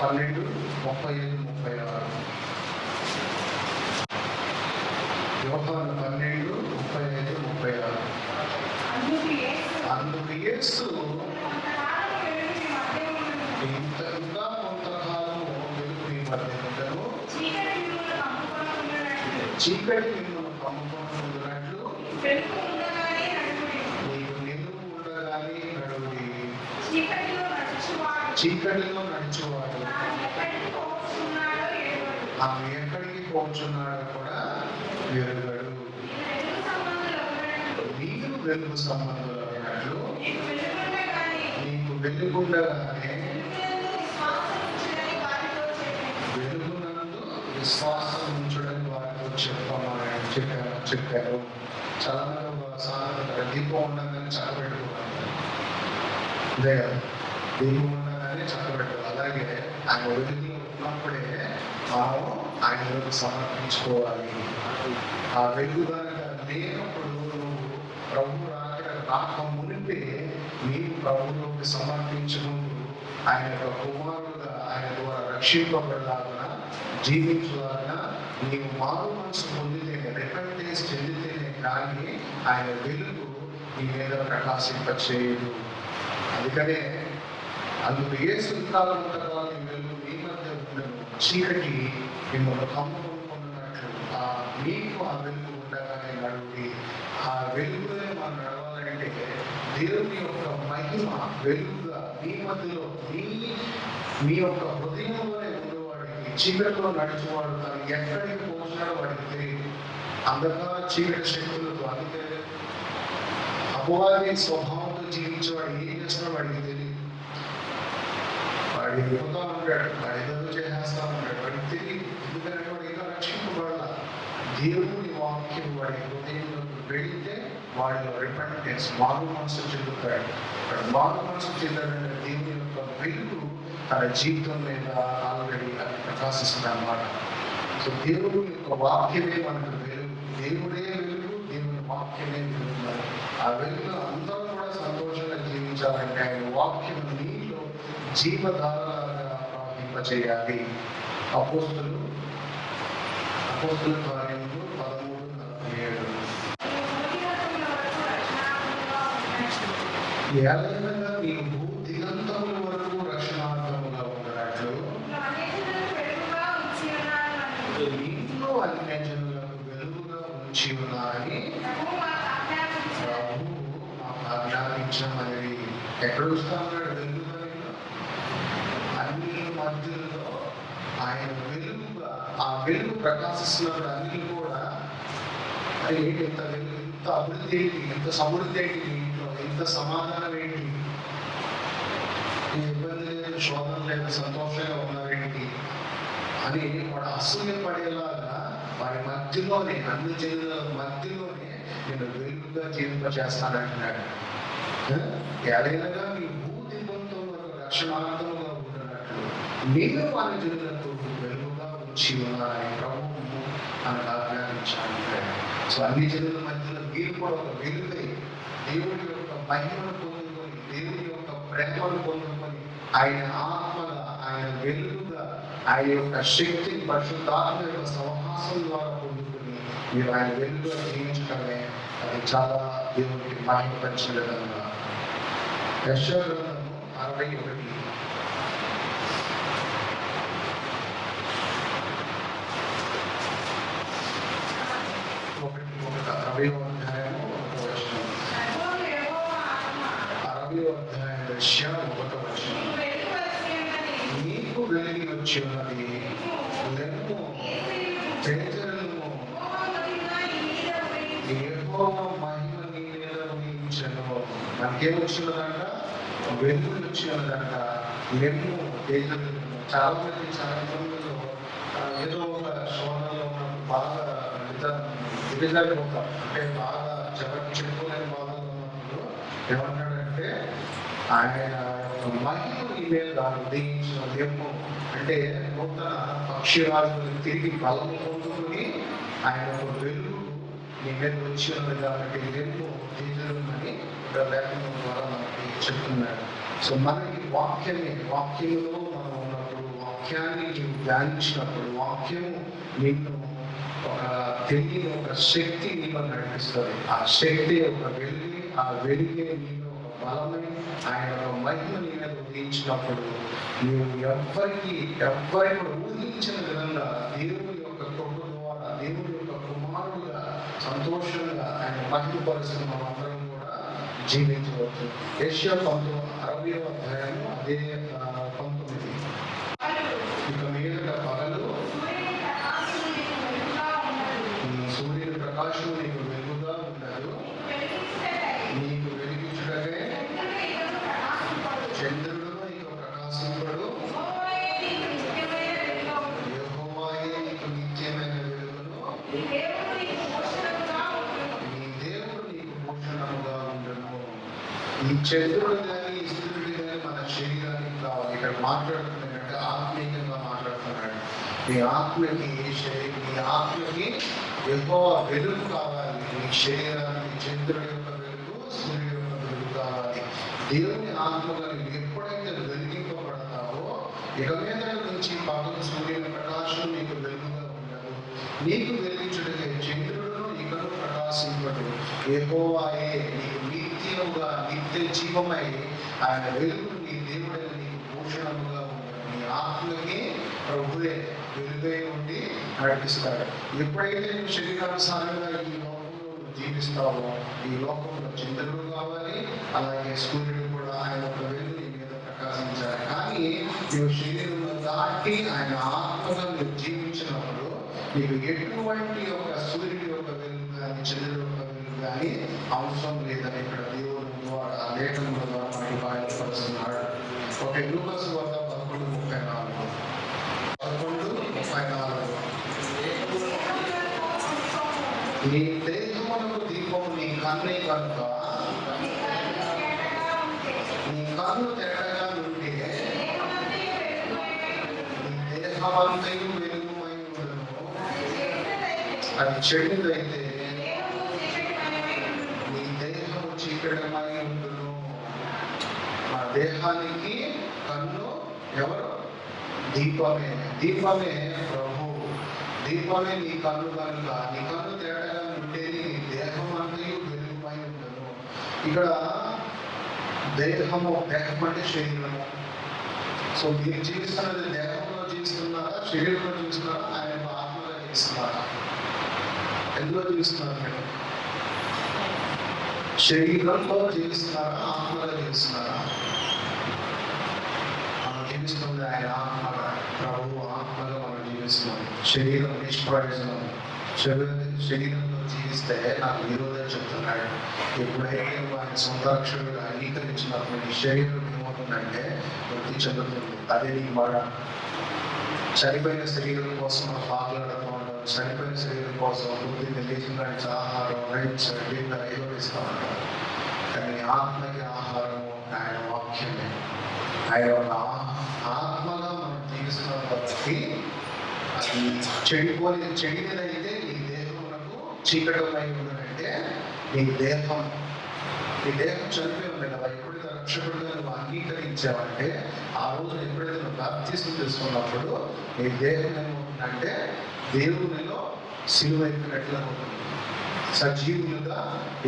12:35. యోహాను 12:35. అందుకు యేసు ఇంకా కొంతకాలము వెలుగు మీ మధ్య ఉండను, చీకటి మిమ్మల్ని కమ్ముకుంటున్నట్లు చీకటిలో నడిచేవాడు ఆమె ఎక్కడికి పోచున్నాడో కూడా ఎరుగడు. మీరు వెలుగు సంబంధులు అన్నట్లు నీకు వెలుగుండగానే వెలుగునందు విశ్వాసం ఉంచడానికి వారితో చెప్పారు. చాలా సాధారణ దీపం ఉండగానే చక్కబెట్టుకోవాలి, అంతే కదా, దీపం ఉండగానే చక్కబెట్టుకోవాలి. అలాగే ఆయన వెలుగులో ఉన్నప్పుడే మనం ఆయనలోకి సమర్పించుకోవాలి. ఆ వెలుగు కనుక లేనప్పుడు నువ్వు ప్రభు రాక మునిపే నీవు ప్రభువులోకి సమర్పించుకుంటూ ఆయన యొక్క కుమారుడుగా ఆయన ద్వారా రక్షింపబడలాగా జీవించలాగా నీవు మారు మనసు పొందితేనే, రిపెంటెన్స్ చెందితేనే కానీ ఆయన వెలుగు నీ మీద ప్రకాశింపచేయదు. అందుకనే అందుకు ఏ సుందరాలంతగా నీ వెలుగు నీ మధ్య ఉండను, చీకటి మిమ్మల్ని కమ్ముకుంటున్నట్లు మీకు ఆ వెలుగు ఉండగానే నడువి. ఆ వెలుగునే మనం నడవాలంటే దేవుని యొక్క మహిమ వెలుగుగా మీ మధ్యలో మీ యొక్క హృదయంలోనే ఉండేవాడికి, చీకటిలో నడిచేవాడు తను ఎక్కడికి పోతున్నాడో వాడికి తెలియదు. అంధకార చీకటి శక్తులతో, అందుకే అపవాది స్వభావంతో జీవించేవాడు ఏం చేస్తున్నాడో వాడికి తెలియదు. వాడు వెళ్ళిపోతా ఉంటాడు, వాడు ఏదో చేసేస్తా ఉంటాడు, వాడికి తెలియదు. ఎందుకంటే వాడు ఏదో రక్షింపబడాల. దేవుని వాక్యం వాడి హృదయంలోకి వెళితే వాడిలో రిపెంటెన్స్, మారు మనసు చెందుతాడు. వాడు మారు మనసు చెందాడంటే దేవుని యొక్క వెలుగు తన జీవితం మీద ఆల్రెడీ అది ప్రకాశిస్తుంది అన్నమాట. సో దేవుని యొక్క వాక్యమే మనకు వెలుగు, దేవుడే వెలుగు, దేవుని వాక్యమే వెలుగు. ఆ వెలుగు అందరూ కూడా సంతోషంగా జీవించాలంటే ఆయన వాక్యం నీలో జీవధారలాగా ప్రవహింపచేయాలి. అపోస్తుల కార్యములు 13:47. ఏలైనగా నీవు భూ దిగంతముల వరకు రక్షణార్థముగా ఉండనట్లు నీలో అన్య జనులకు వెలుగుగా ఉంచి ఉన్నారని ప్రభువు మాకు ఆజ్ఞాపించమని. ఎక్కడ వస్తా ఉన్నాడు వెలుగుగా? అన్ని మధ్యలో ఆయన వెలుగుగా, ఆ వెలుగు ప్రకాశిస్తున్నప్పుడు అన్ని కూడా అది ఏంటి, ఎంత వెలుగు, ఎంత అభివృద్ధి ఏంటి, ఎంత సమృద్ధి ఏంటి, ఇంట్లో ఎంత సమాధానం ఏంటి, ఇబ్బంది లేదు, శోధన లేదు, సంతోషంగా ఉన్నారేంటి అని వాడు అసూయపడేలాగా వారి మధ్యలోనే, అన్ని జనుల మధ్యలోనే నేను వెలుగుగా జీవింపచేస్తానంటున్నాడు. ఏదైనా మీ భూదిబంతో రక్షణార్థముగా ఉంటున్నట్లు నేను వారి జనులకు వెలుగుగా ఉంచి ఉన్నారని ప్రభువు మనకు ఆజ్ఞాపించాడు. సో అన్ని జనుల మధ్యలో మీరు కూడా ఒక వెలుగై దేవుడి యొక్క మహిమను పొందుకొని, దేవుడి యొక్క ప్రేమను పొందుకొని, ఆయన ఆత్మగా, ఆయన వెలుగుగా, ఆయన యొక్క శక్తిని పరిశుద్ధాత్మ యొక్క సహవాసం ద్వారా పొందుకొని మీరు ఆయన వెలుగుగా జీవించడమే అది చాలా దేవునికి మహిమపరిచిన విధంగా. యెషయా గ్రంథము 61 అధ్యాయము 1వ వచనం. 60వ అధ్యాయం యెషయా 1వ వచనం. నీకు వెలిగి వచ్చి ఉన్నది, లెమ్ము, తేజరిల్లుము, యెహోవా మహిమ నీ మీద ఉదయించెను. మనకేం వచ్చినదంట? వెలుగు వచ్చినదంట. లెమ్ము, తేజరిల్లుము. చాలా మంది చాలా మందిలో ఏదో ఒక శోధనలో ఉన్నప్పుడు బాగా దిగజారిపోతాం, అంటే బాగా చెప్పుకోలేని బాధలో ఉన్నప్పుడు ఏమంటాడంటే ఆయన మహిమ నీ మీద ఉదయించిన లెమ్ము అంటే నూతన పక్షిరాజులను తిరిగి బలము పొందుకుని ఆయన వెలుగు నీ మీద వచ్చి ఉన్నది కాబట్టి లెమ్ము తేజరిల్లుమని లేఖనం ద్వారా మనకి చెప్తున్నాడు. సో మనకి వాక్యంలో మనం ఉన్నప్పుడు, వాక్యాన్ని నీవు ధ్యానించినప్పుడు, వాక్యము నిన్ను ఒక తెలియని ఒక శక్తి నీలో నడిపిస్తుంది. ఆ శక్తి ఒక వెలుగు, ఆ వెలుగే నీలో ఒక బలమై ఆయన ఒక మహిమ నీ మీద ఉదయించినప్పుడు నీవు ఎవ్వరికి కూడా ఊహించిన విధంగా దేవుని యొక్క కృప ద్వారా, దేవుని యొక్క కుమారుడుగా సంతోషంగా ఆయన మహిమపరుస్తున్న మనందరం కూడా జీవించవచ్చు. యెషయా 60వ అధ్యాయము అదే 19. ఇక మీదట పగలు సూర్యుని ప్రకాశం నీకు వెలుగుగా ఉండదు, నీకు వెలిగించుటకే చంద్రుడు నీకు ప్రకాశింపడు, యెహోవాయే నీకు నిత్యమైన వెలుగును, నీ దేవుడు నీకు భూషణముగా ఉండును. ఈ చంద్రుడు కానీ ఈ సూర్యుడు కానీ మన శరీరానికి కావాలి. ఇక్కడ మాట్లాడుతున్నాడంటే ఆత్మీయంగా మాట్లాడుతున్నాడు. నీ ఆత్మకి నీ ఆత్మకి యెహోవా వెలుగు కావాలి. నీ శరీరానికి చంద్రుడి యొక్క వెలుగు, సూర్యుడి యొక్క వెలుగు కావాలి. దేవుని ఆత్మగా నీవు ఎప్పుడైతే వెలిగింపబడతావో ఇక మీద నుంచి పగలు సూర్యుని ప్రకాశం నీకు వెలుగుగా ఉండదు. నీకు వెలిగించుటకే చంద్రుడును ఇకను ప్రకాశింపడు. యెహోవాయే నీకు నిత్యముగా నిత్య జీవమై ఆయన వెలుగు నీ దేవుడైన నీకు భూషణముగా ఉండదు. నీ ఆత్మకి ప్రభువే వెలుగై ఉండి నడిపిస్తాడు. ఎప్పుడైతే నువ్వు శరీరానుసారంగా ఈ లోకంలో జీవిస్తావో ఈ లోకంలో చంద్రుడు కావాలి, అలాగే సూర్యుడు కూడా ఆయన ఒక వెలుగు నీ మీద ప్రకాశించాలి. కానీ నువ్వు శరీరంలో దాటి ఆయన ఆత్మగా నువ్వు జీవించినప్పుడు నీకు ఎటువంటి ఒక సూర్యుడి యొక్క వెలుగు కానీ చంద్రుడి యొక్క వెలుగు కానీ అవసరం లేదని ఇక్కడ దేవుడు ద్వారా లేఖనముల ద్వారా మనకి బయలుపరుస్తున్నాడు. ఓకే, లూకాసు వార్త 11:34. 11:34. నీ దేహమునకు దీపము నీ కన్నే కనుక నీ కన్ను తెల్లగా నుండి నీ దేహమంతయు వెలుగుమై ఉండును. అది చెడుదైతే నీ దేహము చీకటమై ఉండును. మన దేహానికి కన్ను ఎవరు? దీపమే. దీపమే ప్రభు. దీపమే నీ కన్ను కనుక నీ కన్ను తేటగా ఉండేది నీ దేహం అంతయు వెలుగుమై ఉండదు. ఇక్కడ దేహము అంటే శరీరము. సో మీరు జీవిస్తున్నది దేహంలో జీవిస్తున్నారా, శరీరంలో జీవిస్తున్నారా, ఆయన ఆత్మగా జీవిస్తున్నారా? ఎందులో జీవిస్తున్నారు మీరు? శరీరంలో జీవిస్తున్నారా, ఆత్మగా జీవిస్తున్నారా? మనం జీవిస్తుంది ఆయన ఆత్మగా. ప్రభువు ఆత్మగా మనం జీవిస్తున్నాం. శరీరం నిష్ప్రయోజనం. శరీరంలో జీవిస్తే నాకు విరోధం చెప్తున్నాడు. ఎప్పుడైతే ఆయన సొంత రక్షకుడుగా అంగీకరించినప్పుడు నీ శరీరం ఏమవుతుందంటే వృద్ధి చెందుతుంది. అదే నీకు బాధ. చనిపోయిన శరీరం కోసం మనం పాకులాడుతూ ఉంటాం. చనిపోయిన శరీరం కోసం వృద్ధి తెలియకుండా ఆహారం రైట్స్ డిన్నర్ ఏదో ఇస్తూ ఉంటాం. కానీ ఆత్మకి ఆహారము ఆయన వాక్యమే. ఆయన ఆత్మగా మనం జీవిస్తున్నాం కాబట్టి అది చెడినదైతే నీ దేహమునకు చీకటమై ఉందంటే నీ దేహం చనిపోయి ఉంది కదా. ఎప్పుడైతే రక్షకుడుగా నువ్వు అంగీకరించావంటే ఆ రోజు ఎప్పుడైతే నువ్వు బాప్తిస్మం తీసుకున్నప్పుడు నీ దేహం ఏమవుతుందంటే దేవునిలో సిలువ ఎక్కినట్లు అవుతుంది. సజీవులుగా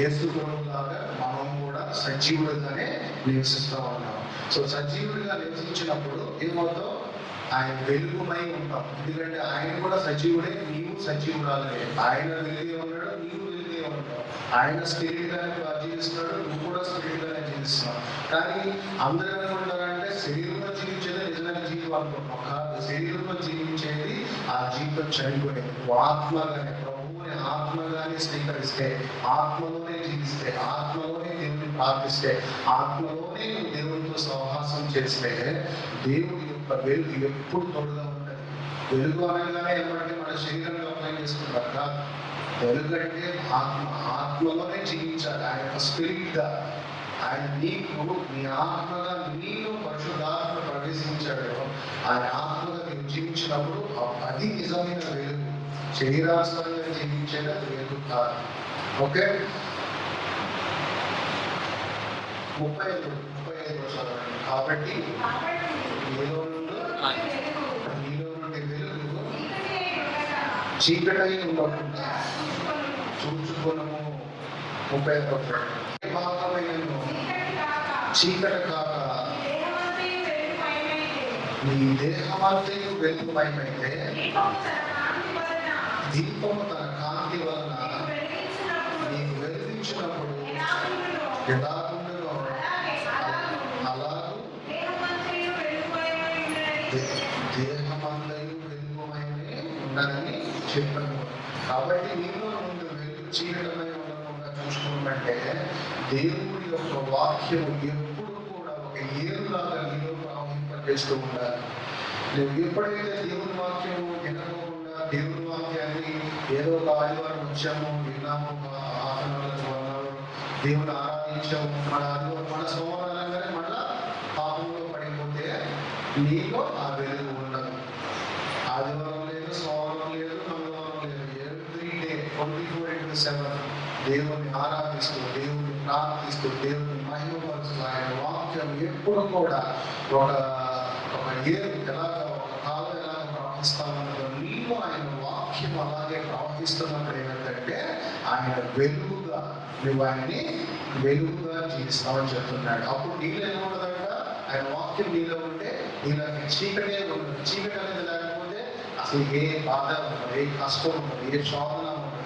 యేసు ప్రభువులాగా మనం కూడా సజీవులుగానే నివసిస్తూ ఉన్నాం. సో సజీవుడిగా నివసించినప్పుడు ఏమవుతావు? ఆయన వెలుగుమై ఉంటాం. ఎందుకంటే ఆయన కూడా సజీవుడే, నీవు సజీవురాలే. ఆయన వెలుగే ఉన్నాడు, నీవు వెలుగే ఉంటావు. ఆయన స్పిరిట్ గానే జీవిస్తున్నాడు, నువ్వు కూడా స్పిరిట్ గానే జీవిస్తున్నావు. కానీ అందరూ ఏమనుకుంటారంటే శరీరంలో జీవించేది నిజమైన జీవితం అనుకుంటున్నాం. కాదు, శరీరంలో జీవించేది ఆ జీవితం చనిపోయేది. ఆత్మగానే ప్రభువుని ఆత్మగానే స్వీకరిస్తే, ఆత్మలోనే జీవిస్తే, ఆత్మలోనే దేవుని ప్రార్థిస్తే, ఆత్మలోనే నువ్వు దేవునితో సహవాసం చేస్తే దేవుడి యొక్క వెలుగు ఎప్పుడు తోడుగా ఉంటుంది. వెలుగు అనగానే ఏమంటే మన శరీరంలో అప్లై చేసుకుంటారు కాదు. వెలుగు అంటే ఆత్మలోనే జీవించాలి. ఆయన యొక్క స్పిరిట్గా ఆయన నీకు నీ ఆత్మగా నీలో పరిశుద్ధాత్మ ప్రవేశించాడు. ఆయన ఆత్మగా నీవు జీవించినప్పుడు అది నిజమైన వెలుగు. శరీరాస్పదంగా జీవించేది అది వెలుగు కాదు. ఓకే, 35 వర్షాలు. కాబట్టి నీలో నుండి వెలుగు చీకటై ఉండకుండా చూచుకునము. 35 భాగమైన చీకటి కాక నీ దేహమంతయు వెలుగుమయమైతే దీపము తన కాంతి వలన నీకు వెలిగించినప్పుడు యథార్థ దేహమందయు వెలుగుమయమే ఉన్నదని చెప్పాను. కాబట్టి నీలో నుండి వెలుగు చీకటమై ఉండకుండా చూసుకున్నట్టే దేవుడి యొక్క వాక్యం ఎప్పుడు కూడా ఒక ఏరులాగా నీలో ప్రవహింపజేస్తూ ఉండాలి. నువ్వు ఎప్పుడైతే దేవుని వాక్యం వినకుండా దేవుని వాక్యాన్ని ఏదో ఒక ఆదివారం వచ్చాము, విన్నాము, ఆసనాలకు వన్నాము, దేవుని ఆరాధించాము, మన ఆదివారం మన సోమవారాలంగానే మళ్ళా పాపంలో పడిపోతే నీలో ఆ వెలుగు ఉండదు. ఆదివారం లేదు, సోమవారం లేదు, మంగళవారం లేదు, ఎవ్రీడే 24/7 దేవుని ఆరాధిస్తూ, దేవుని ప్రార్థిస్తూ, దేవుని మహిమపరుస్తూ ఆయన వాక్యం ఎప్పుడు కూడా ఒక ఏరు ఎలాగ ఒక కాలం ఎలాగ ప్రవహిస్తా ఉన్నదో నీలో ఆయన వాక్యం అలాగే ప్రవహిస్తున్నప్పుడు ఏమిటంటే ఆయన వెలుగుగా నువ్వు ఆయన్ని వెలుగుగా జీవిస్తామని చెప్తున్నాడు. అప్పుడు నీళ్ళు ఏముండదంట, ఆయన వాక్యం నీలో ఉంటే నీలో చీకటే ఉండదు. చీకటి అనేది లేకపోతే అసలు ఏ బాధ ఉండదు, ఏ కష్టం ఉండదు, ఏ శోధన ఉండదు,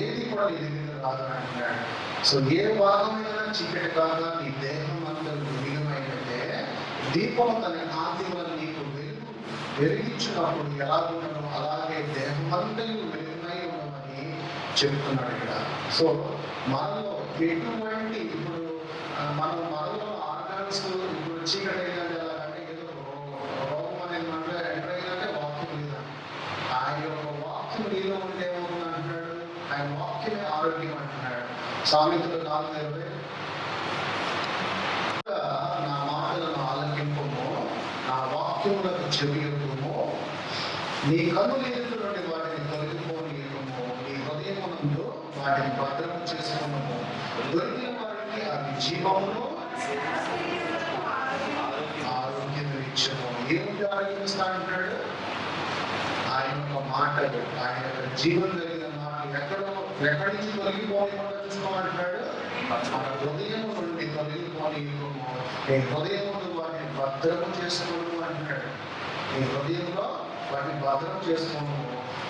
ఏది కూడా నీ దగ్గర రాదని అంటున్నాడు. సో ఏ భాగమైన చీకటి కాగా నీ దేహం అంతా వెలుగుమైనట్టే దీపం తన కాంతి వల్ల నీకు వెలిగించినప్పుడు ఎలా ఉండడం అలాగే దేహమంతయు వెలుగునై ఉండమని చెప్తున్నాడు ఇక్కడ. సో మనలో ఎటువంటి ఇప్పుడు మనలో ఆర్గాన్స్ ఇప్పుడు చీకటి అయిందంటే ఎలాగంటే ఏదో రోగం అనేది మనలో ఎంటర్ అయిందంటే వాక్యం లేదా, ఆయన యొక్క వాక్యం నీలో ఉంటే ఏమవుతుంది అంటున్నాడు, ఆయన వాక్యమే ఆరోగ్యం అంటున్నాడు. సామెతలు 4:20 నా మాటలను ఆలకింపము, నా వాక్యములకు చెవియొగ్గుము, నీ కన్నుల ఎదుట నుండి వాటిని తొలగిపోనీయకము, నీ హృదయమునందు వాటిని భద్రం చేసుకున్నాము, దొరికిన వారికి అది జీవమును ఆరోగ్యం ఇచ్చము. ఏమిటి ఆరోగ్యం ఇస్తా అంటాడు, ఆయన యొక్క మాటలు, ఆయన యొక్క జీవం కలిగిన మాటలు ఎక్కడి నుంచి తొలగిపోకుండా చూసుకోమంటున్నాడు, మన హృదయము నుండి తొలగిపోనీయకము, నీ హృదయమును వాటిని భద్రము చేసుకోవడం అంటున్నాడు. నీ హృదయంలో వాటిని భద్రం చేసుకోవడము,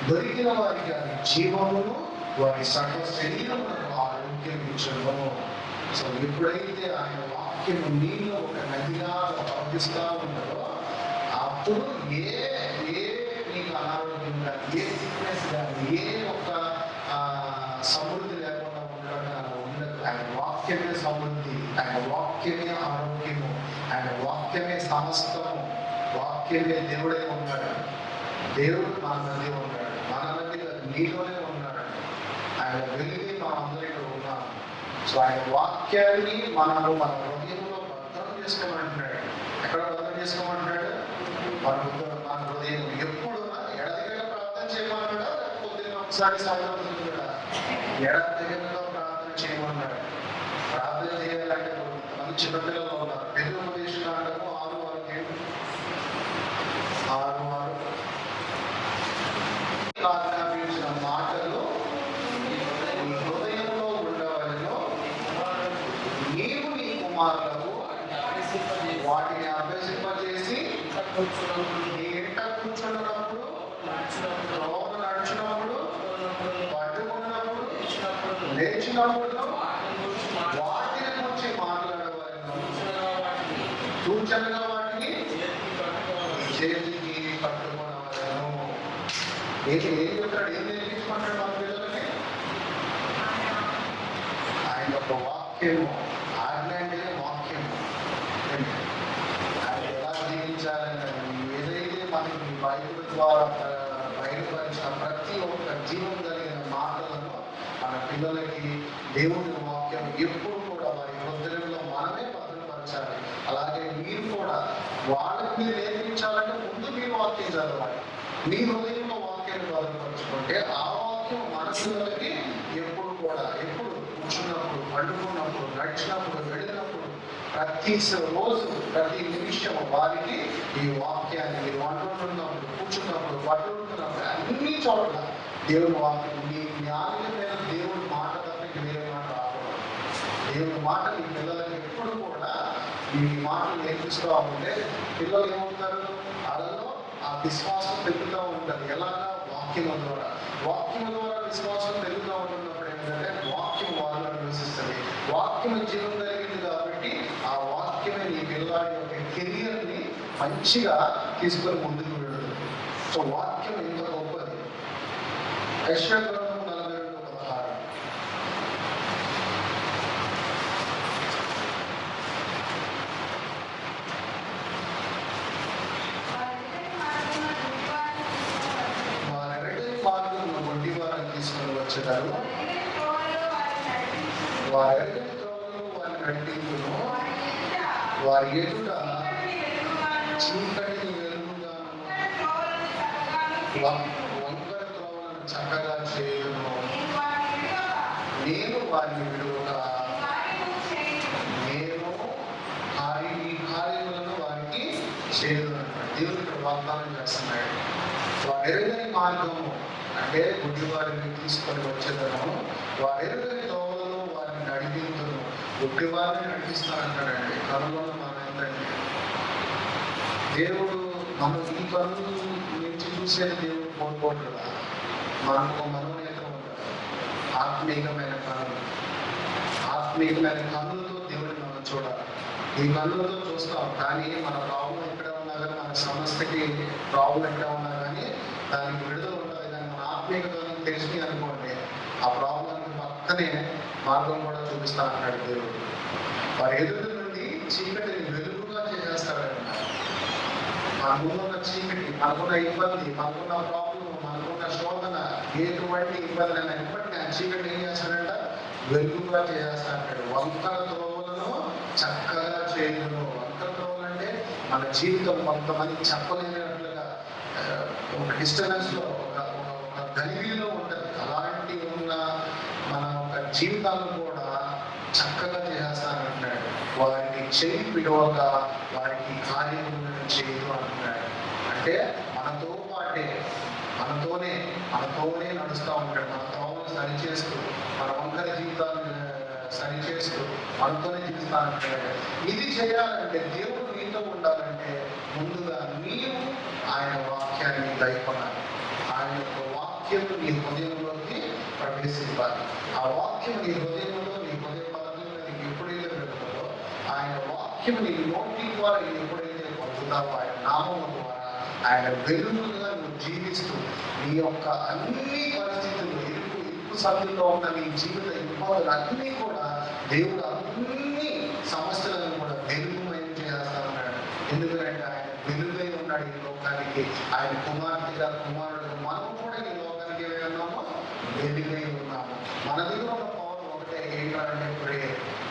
దొరికిన వారికి అది జీవమును వారి సకల శరీరములకు ఆరోగ్యం ఇచ్చను. సో ఎప్పుడైతే ఆయన వాక్యము నీలో ఒక నదిగా ప్రవర్తిస్తూ ఉన్నదో అప్పుడు ఏ నీకు అనారోగ్యం కానీ, ఏ సిక్నెస్ కానీ, ఏ ఒక్క సమృద్ధి లేకుండా ఉండడం ఉండదు. ఆయన వాక్యమే సమృద్ధి, ఆయన వాక్యమే ఆరోగ్యము, ఆయన వాక్యమే సమస్తము, వాక్యమే దేవుడే ఉన్నాడు. దేవుడు మన మధ్య ఉన్నాడు, మన మధ్య నీలోనే ఉన్నాడు. ఆయన వెలుగే మనందరికీ ఉన్నాం. సో ఆయన వాక్యాన్ని మన హృదయంలో భద్రం చేసుకోమంటున్నాడు. ఎక్కడ భద్రం చేసుకోమంటున్నాడు, మన హృదయం ఎప్పుడు ఎడదిగా ప్రార్థన చేయమన్నాడా, లేకపోతే ఒకసారి సాయంత్రం కూడా ఎడదిగా ప్రార్థన చేయమన్నాడు. ప్రార్థన చేయాలంటే కొంతమంది చిన్నపిల్లలు ఉన్నారు, పెద్ద ఉపదేశకాండము 6:6 ఆజ్ఞాపించిన మాటలు నీ హృదయంలో ఉండవలెను, నీవు నీ కుమారులకు వాటిని అభ్యసింపజేసి నీ ఇంట కూర్చున్నప్పుడు, రోడ్డు నడిచినప్పుడు, పట్టుకున్నప్పుడు, లేచినప్పుడు వాటిని గురించి మాట్లాడవలెను, సూచనగా వాటిని చేతికి పట్టుకోవలను. ఏం చెప్తాడు, ఏం నేర్పించమంటాడు మన పిల్లలకి, ఆయన యొక్క వాక్యము. ఆజ్ఞ అంటే వాక్యము. ఆయన ఎలా జీవించాలని ఏదైతే మనకి బైబిల్ ద్వారా బయలుపరిచిన ప్రతి ఒక్క జీవం కలిగిన మాటలను మన పిల్లలకి దేవుని వాక్యం ఎప్పుడు కూడా వారి హృదయంలో మనమే భద్రపరచాలి. అలాగే మీరు కూడా వాళ్ళకి మీరు నేర్పించాలంటే ముందు మీరు వాక్యం చదవాలి. మీ హృదయంలో వాక్యాన్ని భద్రపరచుకుంటే ఆ వాక్యం మనసులకి ఎప్పుడు కూడా, ఎప్పుడు కూర్చున్నప్పుడు, పండుకున్నప్పుడు, నడిచినప్పుడు, వెళ్ళినప్పుడు, ప్రతి రోజు, ప్రతి నిమిషం వారికి ఈ వాక్యాన్ని మీరు వండుకుంటున్నప్పుడు, కూర్చున్నప్పుడు, పట్టుకుంటున్నప్పుడు, అన్ని చోట్ల దేవుని వాక్యం, మీ జ్ఞానం మీద దేవుని మాట తప్పకి వేరే మాట రాకూడదు. దేవుని మాట మీ పిల్లలకి ఎప్పుడు కూడా ఈ మాటలు నేర్పిస్తూ ఉంటే పిల్లలు ఏమవుతారు, వాళ్ళలో ఆ విశ్వాసం పెరుగుతూ ఉంటుంది. ఎలాగా, వాక్యం ద్వారా. వాక్యం ద్వారా విశ్వాసం పెరుగుతూ ఉంటున్నప్పుడు ఏంటంటే వాక్యం వాళ్ళలో నివసిస్తుంది. వాక్యం జీవం కలిగింది కాబట్టి ఆ వాక్యమే నీ పిల్లల యొక్క కెరియర్ని మంచిగా తీసుకొని ముందుకు వెళ్ళదు. సో వాక్యం ఎంత గొప్పది. యెషయా గ్రంథం 42:16. వారెరగని మార్గమున గుడ్డి వారిని తీసుకొని వచ్చేదారు, వారెరగని త్రోవలో వారిని నడిపించును, వారి ఎదుట చీకటిని వెలుగుగాను వంకర త్రోవలను చక్కగా చేయును. నేను వారిని విడువక నేను ఈ కార్యములను వారికి చేయను. దేవుడు ఇక్కడ వాగ్దానం చేస్తున్నాడు. వారెరుగని మార్గము అంటే గుడ్డి వారిని తీసుకొని వచ్చేదను, వారెరుగని త్రోవలలో వారిని నడిపించును. గుడ్డి వారిని నడిపిస్తానంటాడండి. కనుగొన్న మనం ఏంటంటే దేవుడు మనం ఈ కన్ను నుంచి చూసేది దేవుడు కోరుకోవట్లేదా? మనకు మనోనేత్రం ఉంటుంది, ఆత్మీయమైన కన్నులు. ఆత్మీయమైన కన్నులతో దేవుడిని మనం చూడాలి. ఈ కన్నులతో చూస్తాం, కానీ మన ప్రాబ్లం ఎక్కడ ఉన్నా కానీ, మన సమస్యకి ప్రాబ్లం ఎక్కడ ఉన్నా కానీ దానికి విడుదల ఉంటుంది. కానీ మన ఆత్మీయతను తెలిసి అనుకోండి, ఆ ప్రాబ్లంకి పక్కనే మార్గం కూడా చూపిస్తా అంటాడు దేవుడు. వారి ఎదుటి నుండి చీకటిని వెలుగుగా చేసేస్తాడన్నమాట. మనకున్న చీకటి, మనకున్న ఇబ్బంది, మనకున్న ప్రాబ్లం, మనకున్న శోధన, ఎటువంటి ఇబ్బంది అయినా ఎప్పటికీ ఆ చీకటి ఏం చేస్తాడంట? వెలుగుగా చేసేస్తాడు. వంకర త్రోవలను చక్కగా చేయను. వంకర త్రోవలు అంటే మన జీవితం కొంతమంది చెప్పలేనట్లుగా ఒక డిస్టర్బెన్స్ లో, ఒక గలిబిలిలో ఉంటుంది. అలాంటి ఉన్న మన ఒక జీవితాలను కూడా చక్కగా చేసేస్తానంటున్నాడు. వారికి చేయి పిడవక వారికి కార్యములను చేయదు అంటున్నాడు. అంటే మనతో పాటే మనతోనే నడుస్తూ ఉంటాడు. మన త్రోవను సరిచేస్తూ, మన వంకర జీవితాన్ని సరిచేస్తూ మనతోనే జీవిస్తానంటాడు. ఇది చేయాలంటే, దేవుడు నీతో ఉండాలంటే ముందుగా నీవు ఆయన వాక్యాన్ని దయకొనాలి. ఆయన యొక్క వాక్యం నీ హృదయంలోకి ప్రవేశించాలి. ఆ వాక్యం నీ హృదయంలో, నీ హృదయ పదంలో నీకు ఎప్పుడైతే పెడుతుందో, ఆయన వాక్యం నీ నోటి ద్వారా ఎప్పుడైతే పొందుతావో, ఆయన నామం ద్వారా, ఆయన వెలుగుగా నువ్వు జీవిస్తూ నీ యొక్క అన్ని పరిస్థితులు, ఇరుకు సందులో ఉన్న నీ జీవిత ఇబ్బందులు అన్నీ కూడా దేవుడు అన్ని సమస్యలను కూడా వెలుగుమయం చేస్తానన్నాడు. ఎందుకంటే ఆయన వెలుగై ఉన్నాడు ఈ లోకానికి. ఆయన కుమార్తెగా, కుమారుడు మనం కూడా ఈ లోకానికి ఏమైనామో వెలుగై ఉన్నాము. మన దగ్గర ఉన్న పవర్ ఒకటే, ఏంటంటే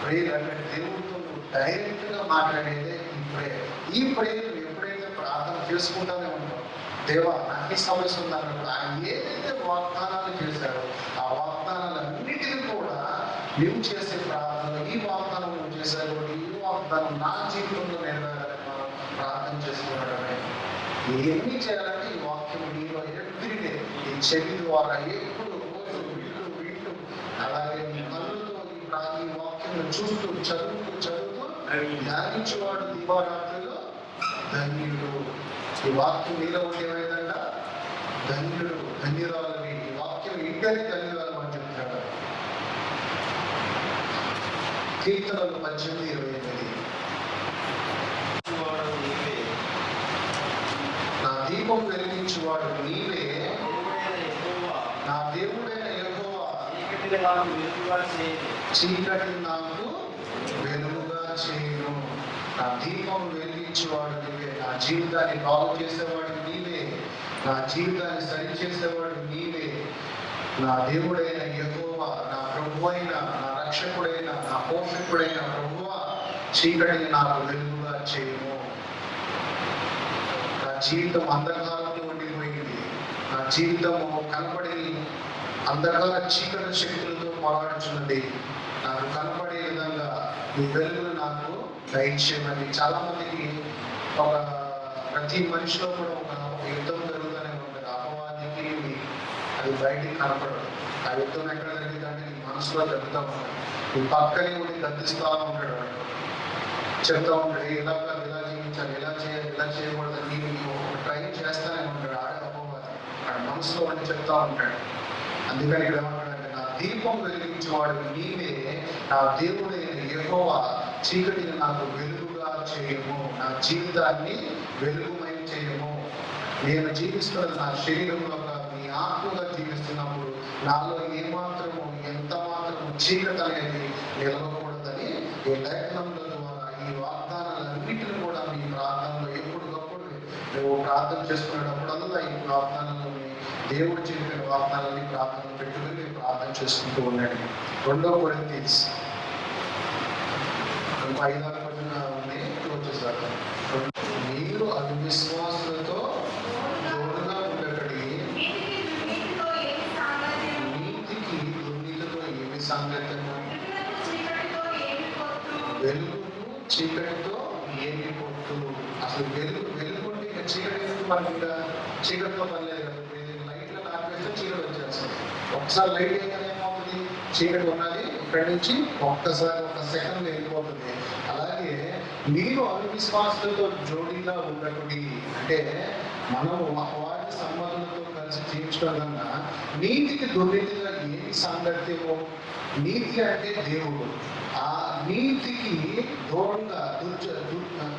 ప్రేయర్ అంటే దేవుడితో నువ్వు డైరెక్ట్గా మాట్లాడేదే ఈ ప్రేయర్. ఈ ప్రేయర్ ఎప్పుడైతే ప్రార్థన చేసుకుంటానే ఉంటాం, దేవా నాకు ఈ సమస్య ఉందన్నప్పుడు ఆయన ఏదైతే వాగ్దానాలు చేశాడో ఆ వాగ్దానాలన్నిటిని కూడా నువ్వు చేసే ప్రార్థన, ఈ వాగ్దానం నువ్వు చేశాడు, ఈ వాగ్దానం నా జీవితంలో నెరవేరాలని మనం ప్రార్థన చేసుకోవడమే. ఏమీ చేయాలంటే ఈ వాక్యం నీలో ఎవ్రీడే ఈ చెవి ద్వారా ఎప్పుడు రోజు వింటూ అలాగే నీ కళ్ళతో ఈ వాక్యం చూస్తూ చదువుతూ ధ్యానించేవాడు దివారాత్రిలో ధన్యుడు. ఈ వాక్యం నీలో ఉండేమైందంట ధన్యుడు, ధన్యురాలని. ఈ వాక్యం ఇంటనే ధన్యురాలు అని చెప్తాడు. కీర్తనలు 18:28. నా దీపం వెలిగించువాడు నీవే, నా దేవుడైన యెహోవా, చీకటిని నాకు వెలుగుగా చేయను. నా దీపం వెలిగించేవాడు నీవే, నా జీవితాన్ని బాగు చేసేవాడు నీవే, నా జీవితాన్ని సరి చేసేవాడు నీవే. నా దేవుడైన యెహోవా, నా ప్రభువైన, నా రక్షకుడైన, నా పోషకుడైన ప్రభువా, చీకటిని నాకు వెలుగుగా చేయను. నా జీవితం అంధకారంలో ఉండిపోయింది. నా జీవితము కనపడి అంధకార చీకటి శక్తులతో పోరాడుచున్నది. నాకు కనపడే విధంగా ఈ వెలుగును నాకు దయచేయమని. చాలా మందికి ప్రతి మనిషిలో కూడా ఒక యుద్ధం జరుగుతూనే ఉంటుంది. అపవాదికి అది బయటికి కనపడదు. ఆ యుద్ధం ఎక్కడ జరిగిందంటే నీ మనసులో జరుగుతూ ఉంటాడు. నీ పక్కనే ఉండి గద్దిస్తూ ఉంటాడు, వాడు చెప్తా ఉంటాడు, ఇలా జీవించాలి, ఇలా చేయాలి, ఇలా చేయకూడదు, నీకు ట్రై చేస్తానే ఉంటాడు. ఆడే అపవాది వాడు మనసులో ఉండి చెప్తా ఉంటాడు. అందుకని ఇక్కడ ఏమంటాడంటే, నా దీపం వెలిగించేవాడు నీవే, నా దేవుడైన యెహోవా, చీకటిని నాకు వెలుగుగా చేయము, నా జీవితాన్ని వెలుగుమయం చేయము. నేను జీవిస్తున్న నా శరీరంలో మీ ఆత్మగా జీవిస్తున్నప్పుడు నాలో ఏమాత్రము ఎంత మాత్రము చీకటి అనేది నిలవకూడదని ఈ లేఖనముల ద్వారా ఈ వాగ్దానాలన్నింటినీ కూడా మీ ప్రార్థనలో ఎప్పటికప్పుడు నువ్వు ప్రార్థన చేసుకునేటప్పుడల్లా ఈ ప్రార్థనలని దేవుడు చెప్పిన వాగ్దానాన్ని ప్రార్థన పెట్టుకుని మీరు ప్రార్థన చేసుకుంటూ ఉండండి. 2 కొరింథీయులు 5 ఉంది, వచ్చేసారు. మీరు అవిశ్వాసులతో జోడుగా ఉండకడి, నీతికి దుర్నీతితో ఏమి సాంగత్యము, వెలుగును చీకటితో ఏమి పొత్తు. అసలు వెలుగు అంటే ఇంకా చీకటి మనకి ఇంకా చీకటితో పని లేదు కదా. లైట్లో ఆపేస్తే చీకటి వచ్చేస్తుంది. ఒకసారి లైట్ వేయగానే ఏమవుతుంది, చీకటి ఉన్నది ఇక్కడి నుంచి ఒక్కసారి 1 సెకండ్ వెళ్ళిపోతుంది. అలాగే మీరు అవిశ్వాసులతో జోడీగా ఉండకూడదు అంటే మనము వారి సంబంధంతో కలిసి జీవించడం కన్నా నీతికి దుర్నీతిగా ఏమి సాంగత్యమో. నీతి అంటే దేవుడు, ఆ నీతికి దూరంగా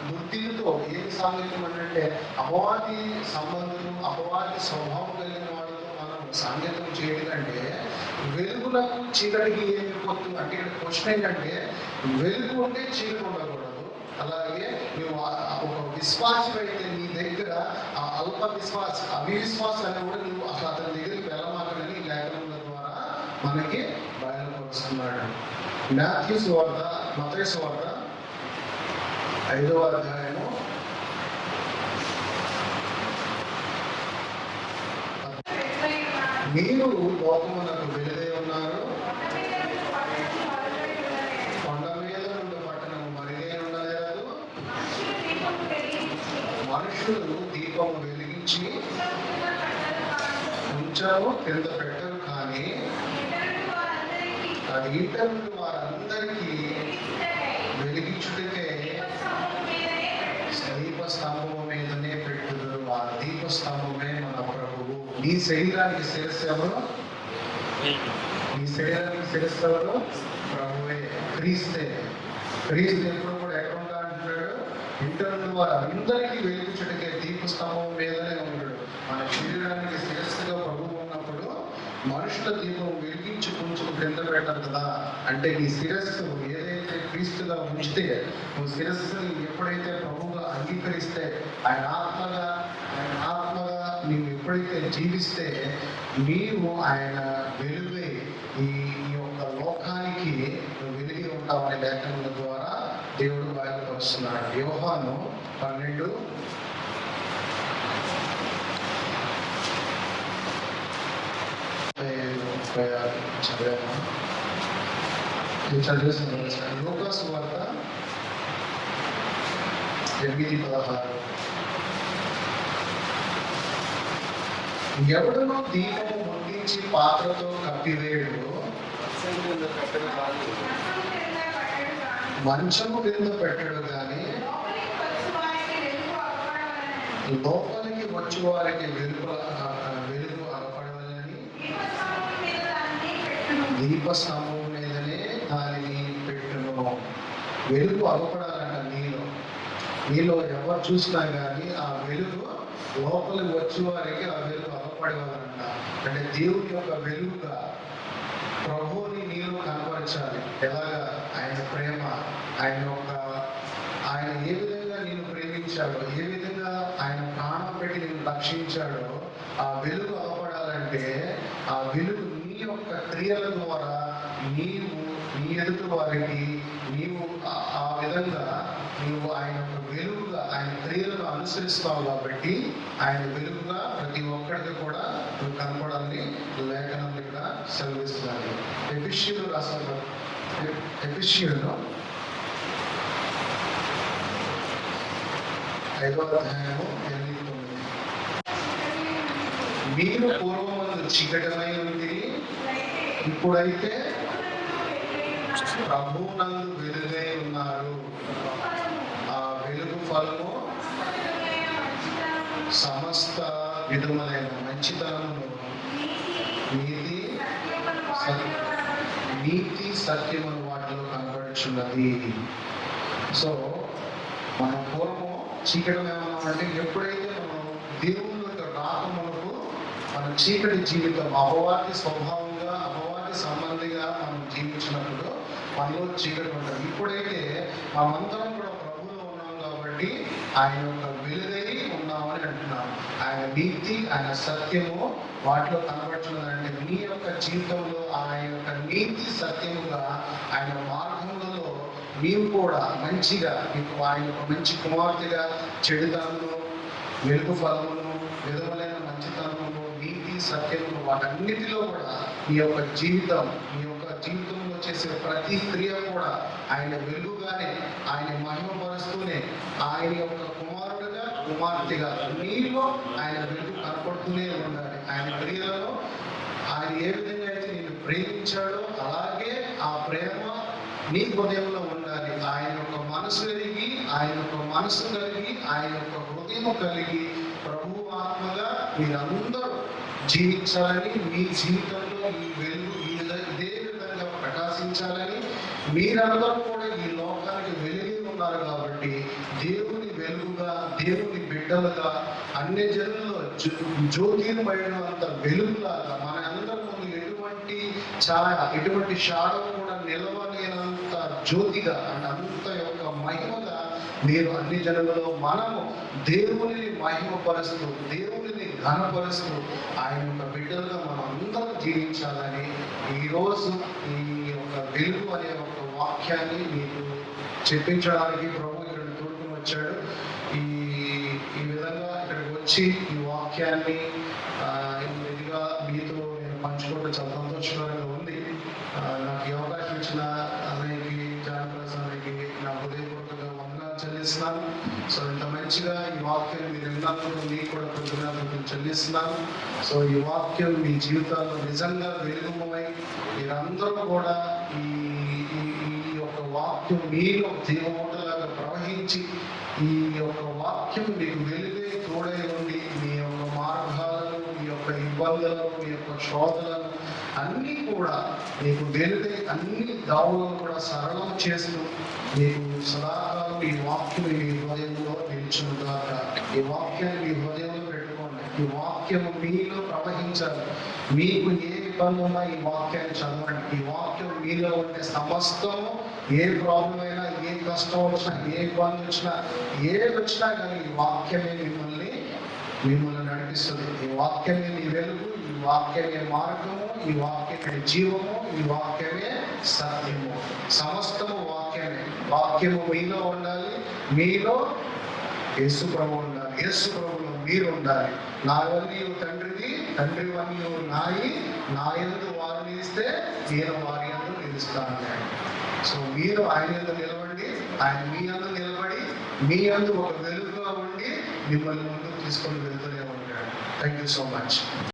దుర్దితో ఏమి సాంగత్యం అంటే అపవాది సంబంధం, అపవాది స్వభావం కలిగిన వాళ్ళతో మనం సాంగత్యం చేయడం కంటే వెలుగులకు చీకటికి ఏమి పొత్తు అంటే ఇక్కడ క్వశ్చన్ ఏంటంటే వెలుగు ఉంటే చీకటి ఉండకూడదు. అలాగే నువ్వు ఒక విశ్వాసం అయితే నీ దగ్గర ఆ అల్ప విశ్వాస అవిశ్వాసం అనేది కూడా నువ్వు అసలు అతని దగ్గరికి వెళ్ళమాకని లేఖనముల ద్వారా మనకి బయలుపరుస్తున్నాడు. మాథ్యూ సువార్త, మత్తయి సువార్త 5వ అధ్యాయము 10. మీరు లోకమునకు వెలుగై ఉన్నారు, కొండ మీద నుండి పట్టణము మరుగై ఉండలేదు. మనుషులు దీపము వెలిగించి ఉంచము, కింద పెట్టరు, కానీ అది ఇతరులు వారందరికీ వెలిగించుటకే దీపస్తంభము మీదనే పెట్టుదురు. ఆ దీపస్తంభమే మన ప్రభువు. నీ శరీరానికి శిరస్సు ఎవరు? నీ శరీరానికి శిరస్సు ఎవరు? ప్రభువే, క్రీస్తే. క్రీస్తు ఎప్పుడు కూడా ఎక్కడ ఉంటా అంటున్నాడు? ఇతరులు వారందరికీ వెలిగించుటకే దీపస్తంభం మీదనే ఉన్నాడు. మన శరీరానికి శిరస్సుగా ప్రభువు ఉన్నప్పుడు మనుషుల దీపం వెలిగించి కొంచెం క్రింద పెట్టారు కదా. అంటే నీ శిరస్సు ఏదైతే క్రీస్తుగా ఉంచితే, నువ్వు శిరస్సుని ఎప్పుడైతే ప్రభువుగా అంగీకరిస్తే, ఆయన ఆత్మగా నీవు ఎప్పుడైతే జీవిస్తే నీవు ఆయన వెలుగై ఈ యొక్క లోకానికి నువ్వు వెలిగి ఉంటావనే లేఖనముల ద్వారా దేవుడు బయలుపరుస్తున్నాడు. యోహాను 12 చదివేస్తున్నాను. లూకా సువార్త 8:16. ఎవడనో దీపము ముట్టించి పాత్రతో కప్పివేయడు, మంచము కింద పెట్టడు, కానీ లోపలికి వచ్చి వారికి వెలుగు అగపడవాలని దీపస్తంభం మీదనే దానిని పెట్టును. వెలుగు అగపడాలంట నీలో ఎవరు చూసినా కానీ ఆ వెలుగు లోపలికి వచ్చే వారికి ఆ వెలుగు అగపడవాలంట. అంటే దేవుని యొక్క వెలుగుగా ప్రభువుని నీరు కనపరచాలి. ఎలాగా? ఆయన ప్రేమ, ఆయన ఏ విధంగా నేను ప్రేమించాడో, ఏ విధంగా ఆయన ప్రాణం పెట్టి నేను రక్షించాడో ఆ వెలుగు అగపడాలంటే ఆ వెలుగు నీ యొక్క క్రియల ద్వారా నీవు నీ ఎదుటి వారికి నీవు ఆ విధంగా నీవు ఆయన యొక్క వెలుగుగా ఆయన క్రియలను అనుసరిస్తావు. కాబట్టి ఆయన వెలుగుగా ప్రతి ఒక్కరికి కూడా నువ్వు కనపడాలని లేఖనం ఇక్కడ సెలవిస్తున్నాను. ఎఫెసీయులు రాసిన ఎఫెసీయులు 5వ అధ్యాయము 8-9. మీరు పూర్వమందు చీకటమై ఉంది, ఇప్పుడైతే ప్రభువునందు వెలుగై ఉన్నారు. ఆ వెలుగు ఫలము సమస్త విధములైన మంచితనమును, నీతి సత్యమును వాటిలో కనపడుచున్నది. సో మనం పూర్వము చీకటిలో ఏమన్నామంటే ఎప్పుడైతే మనం దేవుళ్ళకి రాకమునకు మన చీకటి జీవితం అపవాది స్వభావంగా అపవాది సంబంధిగా మనం జీవించినప్పుడు మనలో చీకటి ఉంటుంది. ఇప్పుడైతే మనమందరం కూడా ప్రభువులో ఉన్నాం కాబట్టి ఆయన యొక్క వెలుగై ఉన్నామని అంటున్నాం. ఆయన నీతి, ఆయన సత్యము వాటిలో కనబడుతున్నదంటే మీ యొక్క జీవితంలో ఆయన యొక్క నీతి సత్యముగా ఆయన మార్గములలో నీవు కూడా మంచిగా మీకు ఆయన యొక్క మంచి కుమార్తెగా చెడుతనము, వెలుగు ఫలమును, విధములైన మంచితనమును, నీతి సత్యమును వాటన్నిటిలో కూడా మీ యొక్క జీవితంలో చేసే ప్రతి క్రియ కూడా ఆయన వెలుగుగానే ఆయన మహిమపరుస్తూనే ఆయన యొక్క కుమార్తెగా నీలో ఆయన వెలుగు కనపడుతూనే ఉండాలి. ఆయన క్రియలలో ఆయన ఏ విధంగా అయితే నేను ప్రేమించాడో అలాగే ఆ ప్రేమ నీ హృదయంలో ఉండాలి. ఆయన యొక్క మనసు ఎరిగి, ఆయన యొక్క మనసు కలిగి, ఆయన యొక్క హృదయం కలిగి ప్రభువు ఆత్మగా మీరందరూ జీవించాలని, మీ జీవితంలో ఈ వెలుగు ఇదే విధంగా ప్రకాశించాలని, మీరందరూ కూడా ఈ లోకానికి వెలిగి ఉన్నారు కాబట్టి దేవుని వెలుగుగా, దేవుని బిడ్డలుగా, అన్ని జనుల్లో జ్యోతిర్మయుడంత వెలుగులాగా మన అందరి ముందు ఎటువంటి షాడో కూడా నిలవలేనంత జ్యోతిగా అంత యొక్క మహిమగా మీరు అన్ని జనులలో మనము దేవునిని మహిమపరుస్తూ, దేవునిని ఘనపరుస్తూ ఆయన యొక్క బిడ్డలుగా మనం అందరం జీవించాలని ఈరోజు ఈ యొక్క వెలుగు అనే ఒక వాక్యాన్ని మీకు చెప్పించడానికి ప్రభు ఇక్కడ తోడుకుని వచ్చాడు. ఈ విధంగా ఇక్కడికి వచ్చి ఈ వాక్యాన్ని ఇదిగా మీతో నేను పంచుకోవడం చాలా సంతోషకరంగా ఉంది. నాకు ఈ అవకాశం ఇచ్చిన అన్నయ్యకి, జానప్రసాద్కి నా హృదయపూర్వకంగా వందనాలు చెల్లిస్తున్నాను. సో ఇంత మంచిగా ఈ వాక్యం మీరు విన్నందుకు మీకు కూడా కృతజ్ఞతలు చెల్లిస్తున్నాను. సో ఈ వాక్యం మీ జీవితాల్లో నిజంగా వెలుగుమై మీరందరూ కూడా ఈ యొక్క వాక్యం మీలో జీవమూటలాగా ప్రవహించి ఈ యొక్క వాక్యం మీకు వెలుగై తోడై ఉండి మీ యొక్క మార్గాలను, మీ యొక్క ఇబ్బందులను, మీ యొక్క శోధనలను అన్నీ కూడా మీకు వెలుగై అన్ని దావులను కూడా సరళం చేస్తూ మీకు సదాకాలం ఈ వాక్యం మీ హృదయంలో నిలిచునుగాక. ఈ వాక్యాన్ని మీ హృదయంలో పెట్టుకోండి. ఈ వాక్యం మీలో ప్రవహించాలి. మీకు ఏ ఇబ్బంది ఉన్నా ఈ వాక్యాన్ని చదవండి. ఈ వాక్యం మీలో ఉంటే సమస్తము, ఏ ప్రాబ్లం అయినా, ఏ కష్టం వచ్చినా, ఏ ఇబ్బంది వచ్చినా, ఏది వచ్చినా కానీ ఈ వాక్యమే మిమ్మల్ని నడిపిస్తుంది. ఈ వాక్యమే మీ వెలుగు, ఈ వాక్యమే మార్గము, ఈ వాక్యమే జీవము, ఈ వాక్యమే సత్యము. సమస్తము వాక్యమే. వాక్యము మీలో ఉండాలి. మీలో యేసు ప్రభు ఉండాలి. యేసు ప్రభులో మీరు ఉండాలి. నా వన్నీ తండ్రిది, తండ్రి వన్నీ నాయి, నా యందు వారిని ఇస్తే నేను వారి యందు నిలుస్తాను. సో మీరు ఆయన యందు నిలబడి, ఆయన మీ యందు నిలబడి, మీ యందు ఒక వెలుగుగా ఉండి మిమ్మల్ని ముందుకు తీసుకొని వెళ్తూనే ఉంటాడు. Thank you so much.